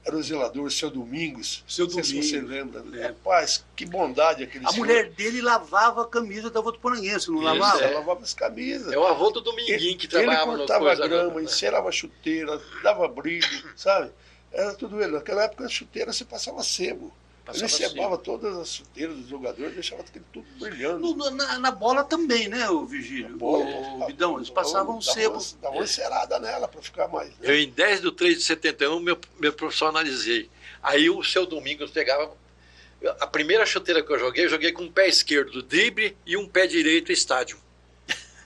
era o zelador, seu Domingos. Seu Domingos. Não sei se você lembra. É. Rapaz, que bondade aquele senhor. A mulher dele lavava a camisa da Votuporanguense, não lavava? Ela lavava as camisas. É o avô do Dominguinho que trabalhava no coisa. Ele cortava grama, encerava a chuteira, dava brilho, sabe? Era tudo ele. Naquela época a chuteira você passava sebo. Ele cebava todas as chuteiras dos jogadores, deixava aquilo tudo brilhando. Na bola também, né, o Vigílio? O Vidão, eles passavam um sebo. Dava uma encerada nela para ficar mais. Né? Eu, em 10/3/71, meu profissionalizei. Aí o seu Domingos pegava. A primeira chuteira que eu joguei com um pé esquerdo do drible e um pé direito estádio.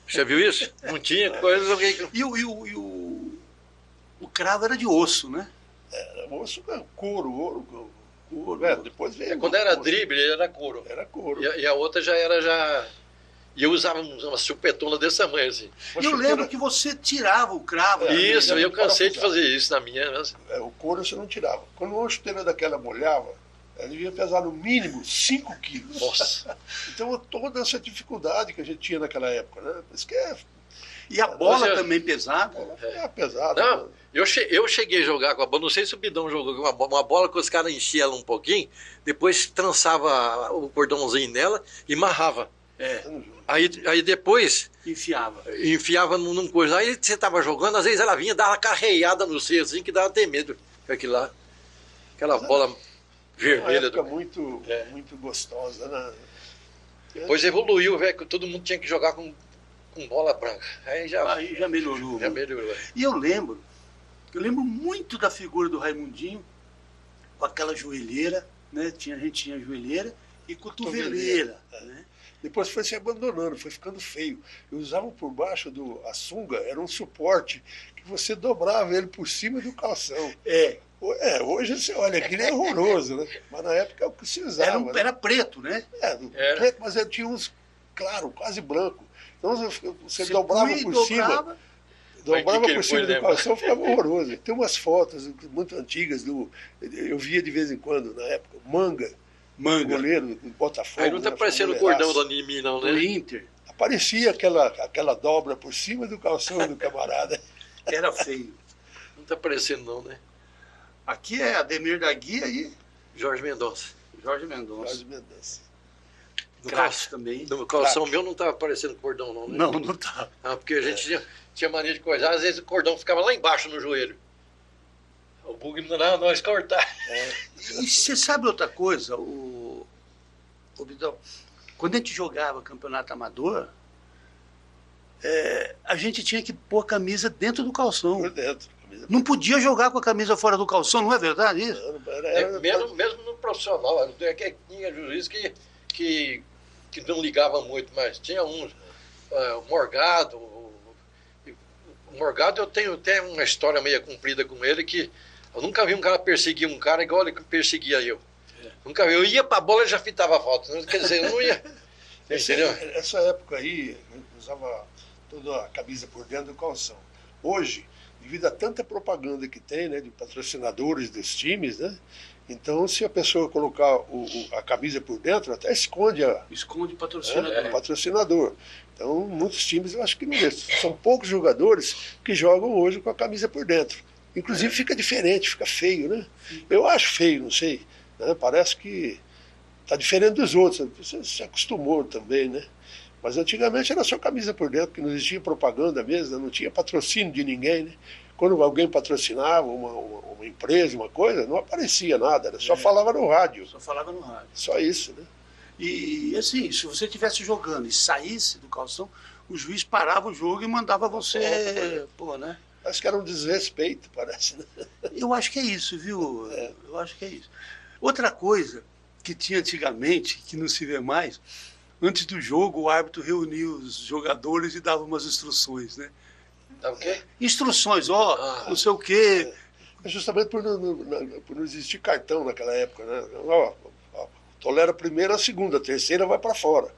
Você viu isso? Não tinha coisa, eu joguei com. E o cravo era de osso, né? Era osso, couro. Depois veio. Quando era drible, era couro. Era couro. E a outra já era. E eu usava uma chupetona desse tamanho, assim. Eu lembro que você tirava o cravo. Isso, eu cansei de fazer isso na minha. O couro você não tirava. Quando uma chuteira daquela molhava, ela devia pesar no mínimo 5 quilos. Nossa. Então toda essa dificuldade que a gente tinha naquela época, né? Isso que E a bola também pesada? É pesada. Não, eu cheguei a jogar com a bola, não sei se o Bidão jogou com uma bola que os caras enchiam ela um pouquinho, depois trançava o cordãozinho nela e marrava. Aí depois enfiava num coisa. Aí você tava jogando, às vezes ela vinha, dava uma carreiada no seio assim, que dava até medo. Aquela bola vermelha. Uma época muito gostosa, né? Depois evoluiu, velho, que todo mundo tinha que jogar com bola branca. Aí já melhorou. Já melhorou. E eu lembro muito da figura do Raimundinho, com aquela joelheira, né? A gente tinha joelheira e cotoveleira. Né? Depois foi se abandonando, foi ficando feio. E usavam por baixo a sunga, era um suporte, que que você dobrava ele por cima do calção. É. Hoje você olha, aquilo é horroroso, né? Mas na época é o que se usava. Era preto, né? Preto, mas ele tinha uns, claro, quase branco. Então você dobrava por cima. Dobrava por cima do calção, ficava horroroso. Tem umas fotos muito antigas, eu via de vez em quando, na época, Manga. Goleiro do Botafogo. Aí não tá parecendo o cordão da Nimi, não, né? Do Inter. Aparecia aquela dobra por cima do calção do camarada. Era feio. Não tá parecendo, não, né? Aqui é Ademir da Guia e Jorge Mendonça. Jorge Mendonça. No Craque também. No calção meu não tava parecendo cordão, não, né? Não tá. Porque a gente tinha mania de coisar, às vezes o cordão ficava lá embaixo no joelho. O bug mandava nós cortar. E você sabe outra coisa, o Bidão? Quando a gente jogava campeonato amador, a gente tinha que pôr a camisa dentro do calção. Por dentro. Não podia jogar com a camisa fora do calção, não é verdade isso? Mesmo no profissional, tinha juiz que não ligava muito, mas tinha uns, o Morgado. O Morgado, eu tenho até uma história meio comprida com ele, que eu nunca vi um cara perseguir um cara igual ele perseguia eu. Nunca vi. Eu ia pra bola e já fitava a falta. Quer dizer, eu não ia. Entendeu? Essa época aí, eu usava toda a camisa por dentro do calção. Hoje, devido a tanta propaganda que tem, né, de patrocinadores dos times, né? Então, se a pessoa colocar a camisa por dentro, até esconde o patrocinador. O patrocinador. Então, muitos times eu acho que não. São poucos jogadores que jogam hoje com a camisa por dentro. Inclusive fica diferente, fica feio, né? Eu acho feio, não sei. Né? Parece que está diferente dos outros. Você se acostumou também, né? Mas antigamente era só camisa por dentro, que não existia propaganda mesmo, não tinha patrocínio de ninguém, né? Quando alguém patrocinava uma empresa, uma coisa, não aparecia nada, só falava no rádio. Só falava no rádio. Só isso, né? E assim, se você estivesse jogando e saísse do calção, o juiz parava o jogo e mandava você... né? Parece que era um desrespeito, parece, né? Eu acho que é isso, viu? Eu acho que é isso. Outra coisa que tinha antigamente, que não se vê mais, antes do jogo o árbitro reunia os jogadores e dava umas instruções, né? Dava o quê? Instruções, não sei o quê. Justamente por não existir cartão naquela época, né? Tolera a primeira, a segunda, a terceira vai para fora.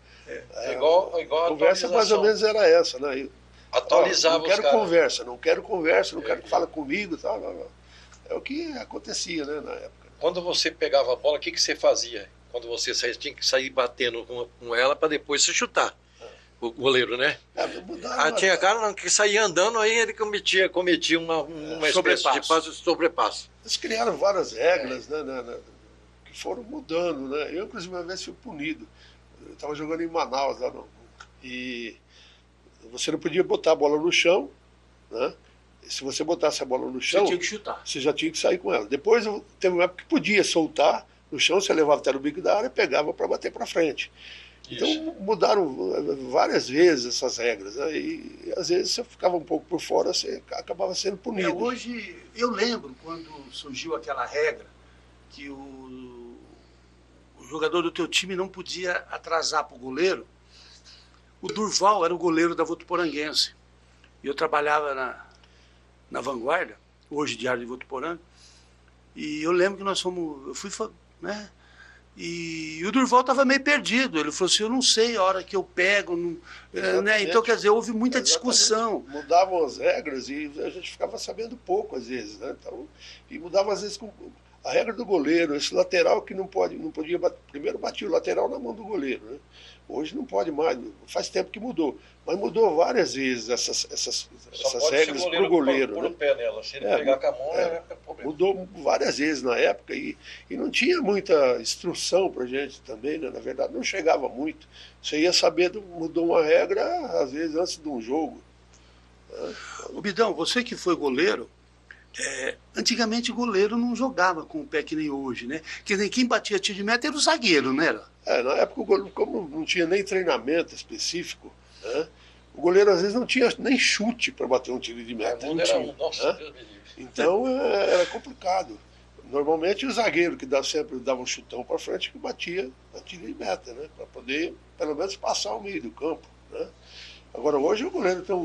Igual a conversa mais ou menos era essa, né? Atualizava não quero os caras. não quero que fale comigo, tal, não. É o que acontecia, né, na época. Quando você pegava a bola, o que você fazia? Quando você saía, tinha que sair batendo com ela para depois se chutar. O goleiro, né? Tinha cara que saía andando, aí ele cometia uma espécie de sobrepasso. Eles criaram várias regras, né, que foram mudando, né? Eu, inclusive, uma vez fui punido. Eu estava jogando em Manaus, lá e você não podia botar a bola no chão, né? E se você botasse a bola no chão, você tinha que chutar. Você já tinha que sair com ela. Depois teve uma época que podia soltar no chão, você levava até no bico da área e pegava para bater para frente. Então mudaram várias vezes essas regras, né? E às vezes você ficava um pouco por fora, você acabava sendo punido. Hoje, eu lembro quando surgiu aquela regra que o jogador do teu time não podia atrasar para o goleiro. O Durval era o goleiro da Votuporanguense. E eu trabalhava na Vanguarda, hoje Diário de Votuporanga, e eu lembro que eu fui, né? E o Durval estava meio perdido. Ele falou assim, eu não sei a hora que eu pego. Né? Então, quer dizer, houve muita discussão. Mudavam as regras e a gente ficava sabendo pouco, às vezes. Né? Então, e mudava, às vezes, a regra do goleiro. Esse lateral que não podia bater. Primeiro batia o lateral na mão do goleiro. Né? Hoje não pode mais. Faz tempo que mudou. Mas mudou várias vezes essas regras para o goleiro. Pôr o pé nela. Se ele pegar com a mão, é problema. Mudou várias vezes na época e não tinha muita instrução para a gente também, né? Na verdade, não chegava muito. Você ia saber, mudou uma regra, às vezes, antes de um jogo. Ô Bidão, você que foi goleiro, antigamente goleiro não jogava com o pé que nem hoje, né? Quer dizer, quem batia tiro de meta era o zagueiro, não era? Na época, o goleiro, como não tinha nem treinamento específico, né? O goleiro às vezes não tinha nem chute para bater um tiro de meta. Então era complicado. Normalmente o zagueiro que sempre dava um chutão para frente que batia a tiro de meta, né? Para poder pelo menos passar o meio do campo. Né? Agora hoje o goleiro tem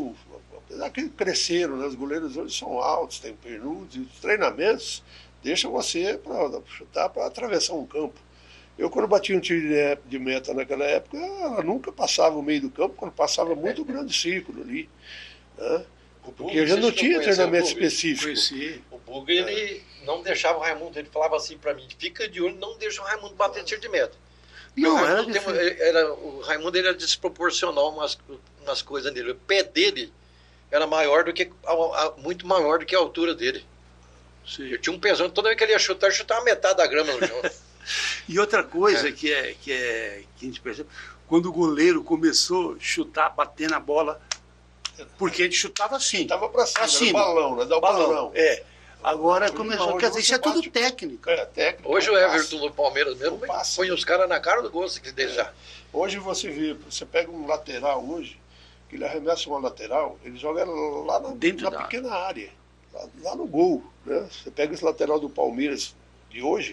apesar que cresceram, né? Os goleiros hoje são altos, têm pernudos, e os treinamentos deixam você para chutar, para atravessar um campo. Eu, quando batia um tiro de meta naquela época, ela nunca passava o meio do campo, quando passava muito grande círculo ali, né? Porque eu já não tinha treinamento específico. O Buga, ele não deixava o Raimundo, ele falava assim para mim, fica de olho, não deixa o Raimundo bater tiro de meta. Não, o Raimundo ele era desproporcional umas coisas nele. O pé dele era maior do que muito maior do que a altura dele. Sim. Eu tinha um pezão, toda vez que ele ia chutar, ele chutava metade da grama no chão. E outra coisa que a gente percebe, quando o goleiro começou a chutar, bater na bola, porque a gente chutava assim. Chutava para cima, era o balão, né? Dá o balão. Agora começou, quer dizer, isso é tudo técnico. Técnico. Hoje o Everton do Palmeiras mesmo põe os caras na cara do gol se deixar. Hoje você pega um lateral hoje, que ele arremessa uma lateral, ele joga lá na pequena área, lá no gol, né? Você pega esse lateral do Palmeiras de hoje,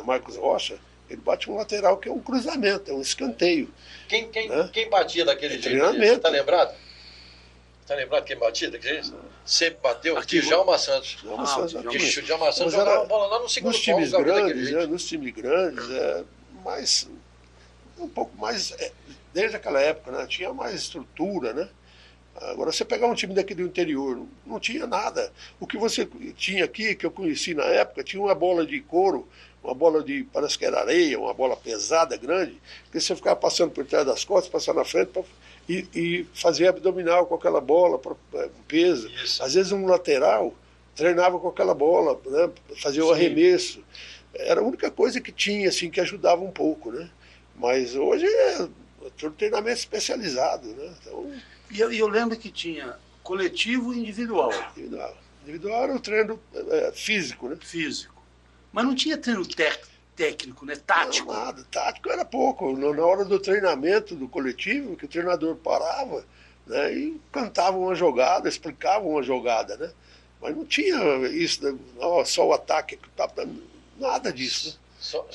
Marcos Rocha, ele bate um lateral que é um cruzamento, é um escanteio. Quem batia daquele jeito? Treinamento. Você tá lembrado? Tá lembrado quem batia daquele jeito? Sempre bateu. Djalma Santos. Djalma Santos jogava a bola lá no segundo pau. Nos times grandes, mas um pouco mais, desde aquela época, né? Tinha mais estrutura, né? Agora, você pegar um time daqui do interior, não tinha nada. O que você tinha aqui, que eu conheci na época, tinha uma bola de couro, uma bola de, parece que era areia, uma bola pesada, grande, que você ficava passando por trás das costas, passando na frente, e fazia abdominal com aquela bola, peso. Isso. Às vezes um lateral treinava com aquela bola, né, fazia o arremesso. Era a única coisa que tinha, assim, que ajudava um pouco, né? Mas hoje é todo treinamento especializado, né? Então... E eu lembro que tinha coletivo e individual. Individual era o treino físico, né? Físico. Mas não tinha treino técnico, né? Tático. Não, nada. Tático era pouco. Na hora do treinamento do coletivo, que o treinador parava, né, e cantava uma jogada, explicava uma jogada, né? Mas não tinha isso, né? Só o ataque. Nada disso,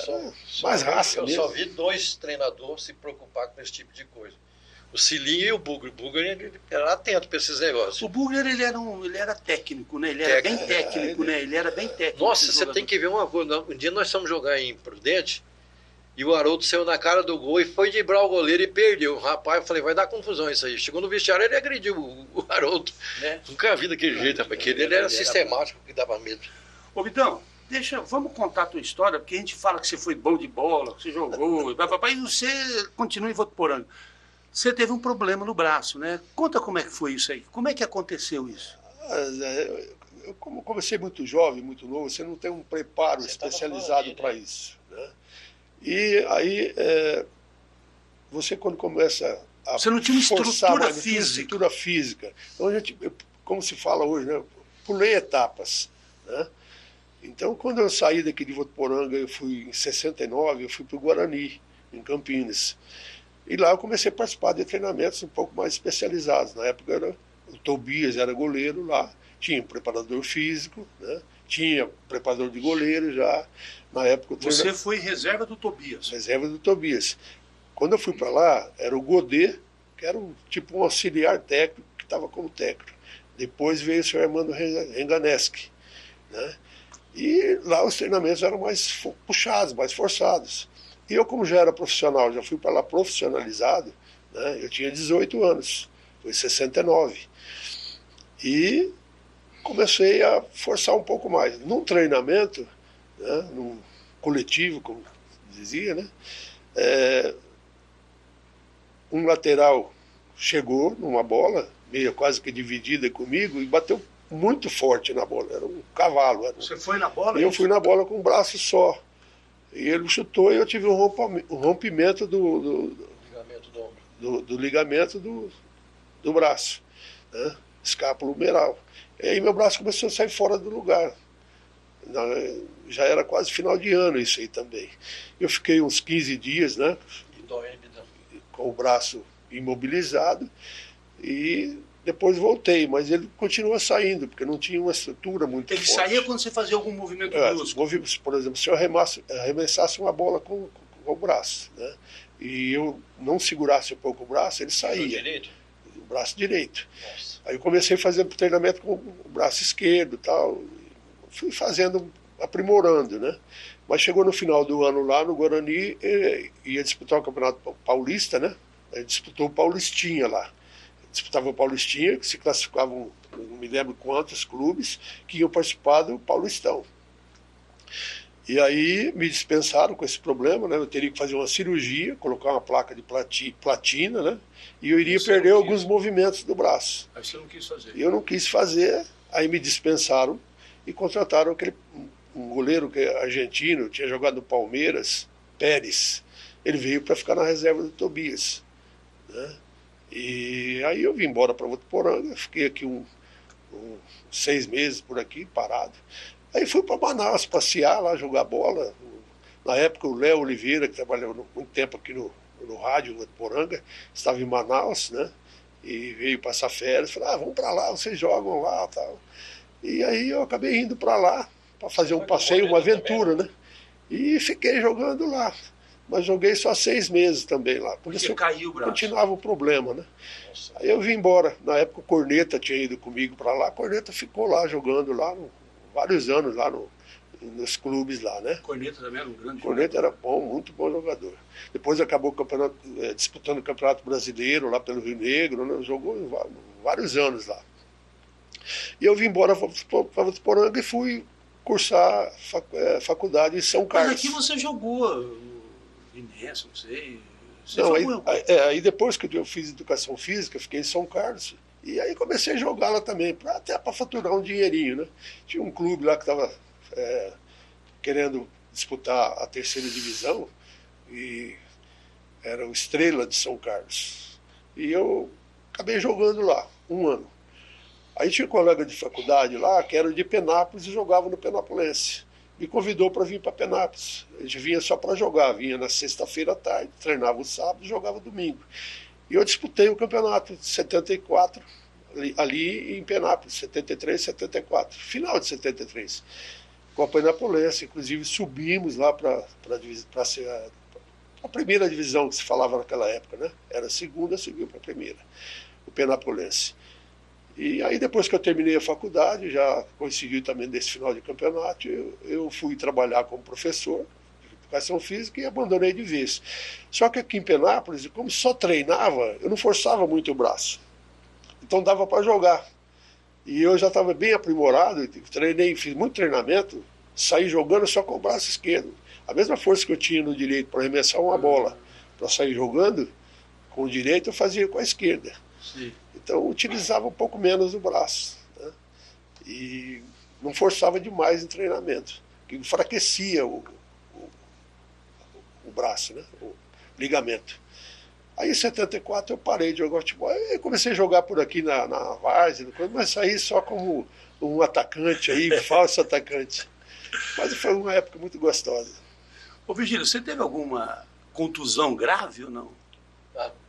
né? Mais raça mesmo. Eu só vi 2 treinadores se preocupar com esse tipo de coisa. O Cilinho e o Bugler. O Bugler ele era atento para esses negócios. O Bugler ele era técnico, né? Ele era bem técnico, né? Ele era bem técnico. Nossa, você tem que ver uma coisa. Um dia nós fomos jogar em Prudente e o Haroldo saiu na cara do gol e foi driblar o goleiro e perdeu. O rapaz, eu falei, vai dar confusão isso aí. Chegou no vestiário, ele agrediu o Haroldo. Nunca vi daquele jeito, rapaz. Ele era sistemático, que dava medo. Ô, Vitão, vamos contar a tua história, porque a gente fala que você foi bom de bola, que você jogou, e você continua em Votuporanga. Você teve um problema no braço, né? Conta como é que foi isso aí. Como é que aconteceu isso? Eu comecei muito jovem, muito novo, você não tem um preparo especializado para isso, né? E aí, você quando começa a você não tinha uma estrutura física. Então, como se fala hoje, né? Pulei etapas, né? Então, quando eu saí daqui de Votuporanga, eu fui em 69, eu fui para o Guarani, em Campinas. E lá eu comecei a participar de treinamentos um pouco mais especializados. Na época o Tobias era goleiro lá, tinha um preparador físico, né? Tinha preparador de goleiro já. Na época você foi reserva do Tobias? Reserva do Tobias. Quando eu fui para lá, era o Godet, que era um auxiliar técnico, que estava como técnico. Depois veio o senhor Armando Renganeschi, né? E lá os treinamentos eram mais puxados, mais forçados. E eu, como já era profissional, já fui para lá profissionalizado, né? Eu tinha 18 anos, foi em 69. E comecei a forçar um pouco mais. Num treinamento, né? Num coletivo, como dizia, né? Um lateral chegou numa bola, meio quase que dividida comigo, e bateu muito forte na bola. Era um cavalo. Você foi na bola? Eu fui na bola com um braço só. E ele chutou e eu tive um rompimento do ligamento do braço, né? Escápulo humeral. E aí meu braço começou a sair fora do lugar. Já era quase final de ano isso aí também. Eu fiquei uns 15 dias, né? Com o braço imobilizado e depois voltei, mas ele continua saindo, porque não tinha uma estrutura muito forte. Ele saía quando você fazia algum movimento brusco? Por exemplo, se eu arremessasse uma bola com o braço, né? E eu não segurasse um pouco o braço, ele saía. braço direito. Nossa. Aí eu comecei a fazer treinamento com o braço esquerdo e tal. Fui fazendo, aprimorando, né? Mas chegou no final do ano lá no Guarani, ia disputar o Campeonato Paulista, né? Ele disputou o Paulistinha lá. Disputava o Paulistinha, que se classificavam, não me lembro quantos clubes, que iam participar do Paulistão. E aí me dispensaram com esse problema, né? Eu teria que fazer uma cirurgia, colocar uma placa de platina, né? E eu iria perder alguns movimentos do braço. Aí você não quis fazer. Eu não quis fazer, aí me dispensaram e contrataram um goleiro que é argentino, tinha jogado no Palmeiras, Pérez. Ele veio para ficar na reserva do Tobias, né? E aí eu vim embora para Votuporanga, fiquei aqui 6 meses por aqui, parado. Aí fui para Manaus passear lá, jogar bola. Na época o Léo Oliveira, que trabalhou muito tempo aqui no rádio Votuporanga, estava em Manaus, né? E veio passar férias, falou, vamos para lá, vocês jogam lá e tal. E aí eu acabei indo para lá, para fazer um passeio, uma aventura, né? E fiquei jogando lá. Mas joguei só 6 meses também lá. Por isso caiu o braço. Continuava o problema, né? Nossa. Aí eu vim embora. Na época o Corneta tinha ido comigo para lá. A Corneta ficou lá jogando lá, vários anos lá nos clubes lá, né? Corneta também era um grande Corneta era bom, muito bom jogador. Depois acabou disputando o Campeonato Brasileiro lá pelo Rio Negro, né? Jogou vários anos lá. E eu vim embora para Votuporanga e fui cursar faculdade em São Carlos. Mas aqui você jogou Inés, não sei. Não, aí depois que eu fiz educação física, fiquei em São Carlos. E aí comecei a jogar lá também, até para faturar um dinheirinho, né? Tinha um clube lá que estava querendo disputar a 3ª divisão, e era o Estrela de São Carlos. E eu acabei jogando lá, 1 ano. Aí tinha um colega de faculdade lá, que era de Penápolis e jogava no Penapolense. Me convidou para vir para Penápolis. A gente vinha só para jogar, vinha na sexta-feira à tarde, treinava o sábado e jogava domingo. E eu disputei o campeonato de 74, ali em Penápolis, 73, 74, final de 73, com a Penapolense. Inclusive subimos lá para ser a primeira divisão que se falava naquela época, né? Era a segunda, subiu para a primeira, o Penapolense. E aí depois que eu terminei a faculdade, já coincidiu também desse final de campeonato, eu fui trabalhar como professor de educação física e abandonei de vez. Só que aqui em Penápolis, como só treinava, eu não forçava muito o braço. Então dava para jogar. E eu já estava bem aprimorado, treinei, fiz muito treinamento, saí jogando só com o braço esquerdo. A mesma força que eu tinha no direito para arremessar uma bola, para sair jogando, com o direito eu fazia com a esquerda. Sim. Então eu utilizava um pouco menos o braço, né? E não forçava demais em treinamento, que enfraquecia o braço, né? O ligamento. Aí em 74 eu parei de jogar futebol. Eu comecei a jogar por aqui na várzea, mas saí só como um atacante aí, falso atacante. Mas foi uma época muito gostosa. Ô Virgílio, você teve alguma contusão grave ou não?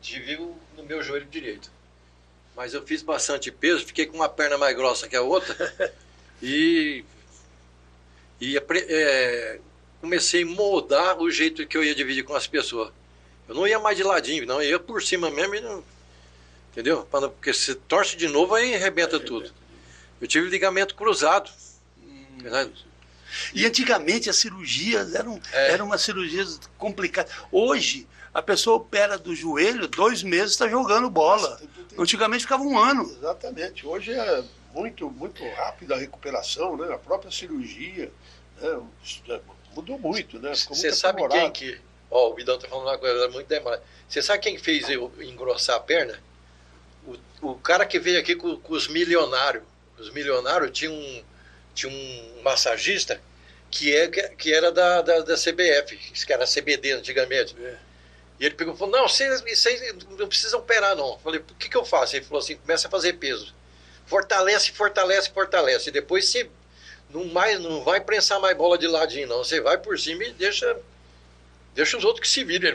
Tive no meu joelho direito. Mas eu fiz bastante peso, fiquei com uma perna mais grossa que a outra e comecei a moldar o jeito que eu ia dividir com as pessoas. Eu não ia mais de ladinho, não, eu ia por cima mesmo, e não, entendeu? Porque se torce de novo, aí arrebenta tudo. Eu tive ligamento cruzado. E antigamente as cirurgias eram umas cirurgias complicadas. Hoje, a pessoa opera do joelho, 2 meses está jogando bola. Antigamente ficava 1 ano. Exatamente. Hoje é muito, muito rápida a recuperação, né? A própria cirurgia, né? Mudou muito, né? Você sabe quem que... Ó, o Bidão está falando uma coisa muito demorada. Você sabe quem fez eu engrossar a perna? O cara que veio aqui com os milionários. Os milionários tinha um massagista que era da CBF, que era CBD antigamente. E ele pegou e falou, não, vocês não precisam operar, não. Eu falei, o que eu faço? Ele falou assim, começa a fazer peso. Fortalece, fortalece, fortalece. E depois você não vai prensar mais bola de ladinho, não. Você vai por cima e deixa os outros que se virem.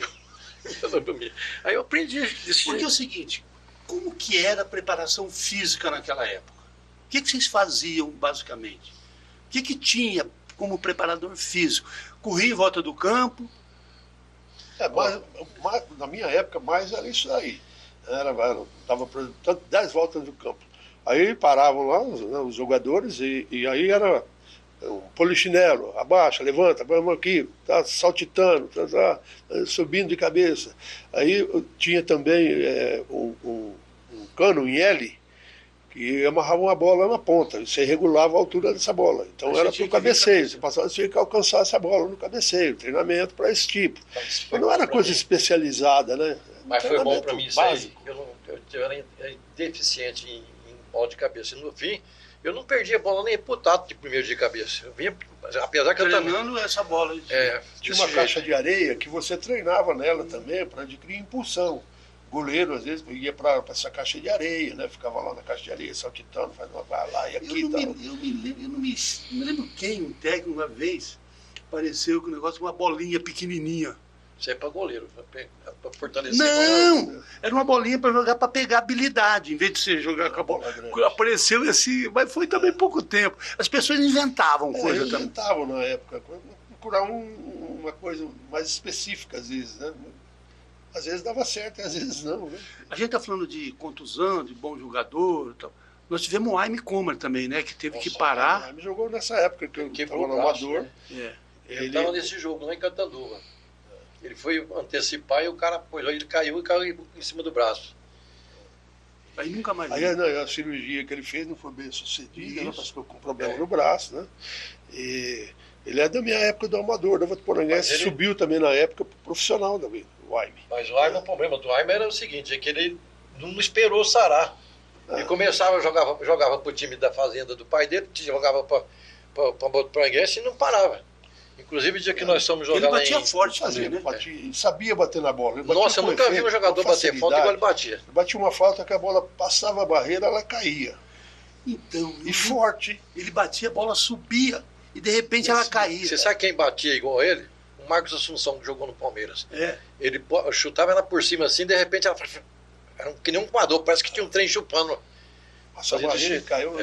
Aí eu aprendi. Porque é o seguinte, como que era a preparação física naquela época? O que vocês faziam, basicamente? O que tinha como preparador físico? Corria em volta do campo? Na minha época, mais era isso aí. Dava 10 voltas do campo. Aí paravam lá os jogadores e aí era um polichinelo, abaixa, levanta, vamos aqui, tá saltitando, tá subindo de cabeça. Aí tinha também um cano em L que amarrava uma bola na ponta, e você regulava a altura dessa bola. Então era para o cabeceio, você tinha que alcançar essa bola no cabeceio, treinamento para esse tipo. Mas não era coisa especializada, né? Mas foi bom para mim isso aí. Eu era deficiente em bola de cabeça. E no fim, eu não perdia bola nem pro tato de primeiro de cabeça. Eu vinha, apesar que eu treinando essa bola. Tinha uma caixa de areia que você treinava nela também para adquirir impulsão. O goleiro, às vezes, ia para essa caixa de areia, né? Ficava lá na caixa de areia, saltitando, fazendo vai lá e aqui. Eu não me lembro quem, um técnico, uma vez, apareceu com um negócio, uma bolinha pequenininha. Isso é para goleiro, para fortalecer. Não! Era uma bolinha para jogar, para pegar habilidade, em vez de você jogar com a bola. Apareceu assim, mas foi também pouco tempo. As pessoas inventavam coisa também. Inventavam na época. Procurar uma coisa mais específica, às vezes, né? Às vezes dava certo, às vezes não. Né? A gente está falando de contusão, de bom jogador e tal. Nós tivemos o Aime Comer também, né? Que teve que parar. O Aime jogou nessa época que eu estava no Amador. Né? Ele estava nesse jogo, lá em Catanduva. Ele foi antecipar e o cara pôs, ele caiu em cima do braço. Aí nunca mais. Aí a cirurgia que ele fez não foi bem sucedida, né? Ficou com problema no braço, né? E ele é da minha época do Amador, da Votuporanguense, subiu também na época pro profissional também. O Aime. Mas o Aime, o problema do Aime era o seguinte, é que ele não esperou sarar. Ele começava, jogava pro time da fazenda do pai dele, jogava para Votuporanguense e não parava. Inclusive o dia que nós fomos jogar lá em... Ele batia forte também, né? Ele sabia bater na bola. Nossa, eu nunca vi um jogador bater falta igual ele batia. Ele batia uma falta que a bola passava a barreira, ela caía. Então, e forte. Ele batia, a bola subia e de repente ela caía. Você sabe quem batia igual ele? O Marcos Assunção, que jogou no Palmeiras. Ele chutava ela por cima assim, de repente ela era que nem um coador, parece que tinha um trem chupando. Nossa, a barreira caiu,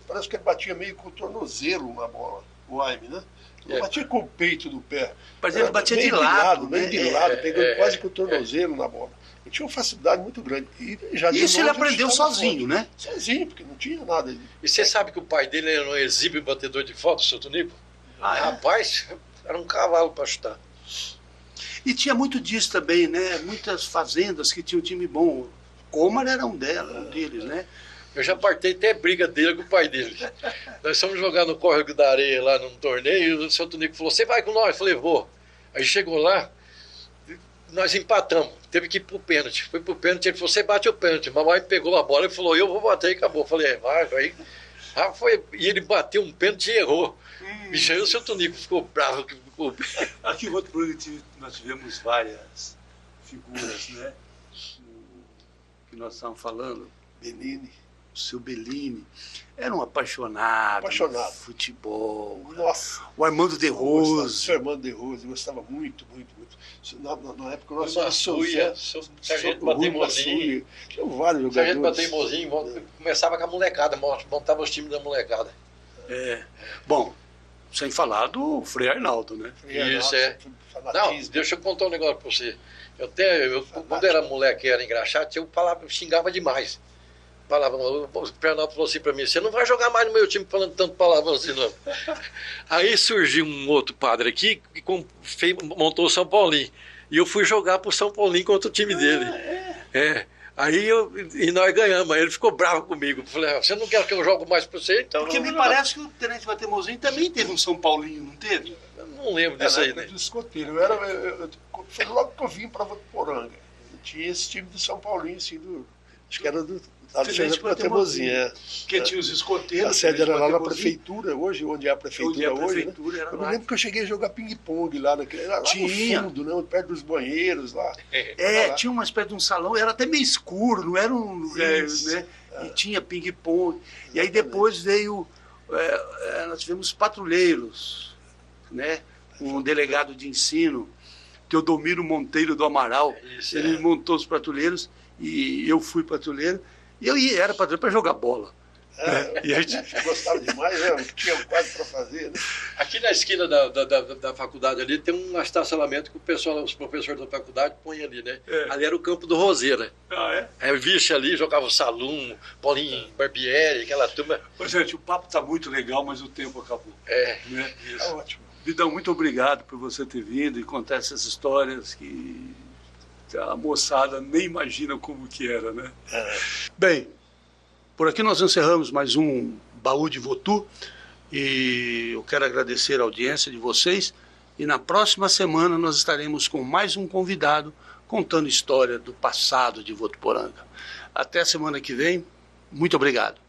parece que ele batia meio com o tornozelo na bola, o Aime, né? Não batia com o peito do pé. Mas ele batia de lado, né? De lado, pegando quase com o tornozelo na bola. Ele tinha uma facilidade muito grande. Isso ele aprendeu sozinho, né? Sozinho, porque não tinha nada. E você sabe que o pai dele era um exímio batedor de falta, o seu Tonico? Rapaz, era um cavalo para chutar. E tinha muito disso também, né? Muitas fazendas que tinham um time bom. Comar era um deles, né? Eu já partei até briga dele com o pai dele. Nós fomos jogar no Córrego da Areia lá num torneio e o seu Tonico falou, você vai com nós? Eu falei, vou. Aí chegou lá, nós empatamos, teve que ir pro pênalti. Foi pro pênalti, ele falou, você bate o pênalti. Mamãe pegou a bola e falou, eu vou bater e acabou. Eu falei, vai. E ele bateu um pênalti e errou. Bicho, aí o seu Tonico ficou bravo. Aqui no outro programa nós tivemos várias figuras, né? Que nós estávamos falando. Bellini. O seu Bellini. Era um apaixonado por futebol. Nossa. O Armando de Rose. O Armando de Rose, eu gostava muito. Na época nós tínhamos Sargento Bateimozinho. Tinha vários jogadores. Sargento Bateimozinho, começava com a molecada, montava os times da molecada. Bom, sem falar do Frei Arnaldo, né? Isso, Não, deixa eu contar um negócio pra você. Quando era moleque, era engraxado, eu xingava demais. O Fernando falou assim pra mim, você não vai jogar mais no meu time falando tanto palavrão assim, não. Aí surgiu um outro padre aqui que montou o São Paulinho. E eu fui jogar pro São Paulinho contra o time dele. Aí e nós ganhamos. Aí ele ficou bravo comigo. Eu falei, você não quer que eu jogue mais pra você? Então porque me parece que o Tenente Bateimozinho também teve um São Paulinho, não teve? Eu não lembro disso aí, né? Do escoteiro. Foi logo que eu vim pra Votuporanga. Tinha esse time do São Paulinho, assim, acho que era do Tenente Bateimozinho. Porque tinha os escoteiros. A sede era lá na prefeitura, hoje, onde é a prefeitura hoje. Né? Eu me lembro que eu cheguei a jogar ping-pong lá, lá no fundo, né? Perto dos banheiros lá. Tinha uma espécie de um salão, era até meio escuro, não era um lugar, né? E tinha ping-pong. E aí depois veio, nós tivemos patrulheiros, né? Um delegado de ensino, Teodomiro Monteiro do Amaral. Ele montou os patrulheiros e eu fui patrulheiro. E eu era patrulheiro para jogar bola. E a gente gostava demais, né? Tinha quase para fazer, né? Aqui na esquina da faculdade ali tem um estacionamento que os professores da faculdade põem ali, né? Ali era o campo do Roseira. Aí vixe ali, jogava o Salum, Paulinho Barbieri, aquela turma. Ô, gente, o papo está muito legal, mas o tempo acabou. Né? Isso. Tá ótimo. Vidão, muito obrigado por você ter vindo e contar essas histórias que a moçada nem imagina como que era, né? Bem, por aqui nós encerramos mais um Baú de Votu e eu quero agradecer a audiência de vocês e na próxima semana nós estaremos com mais um convidado contando história do passado de Votuporanga. Até a semana que vem, muito obrigado.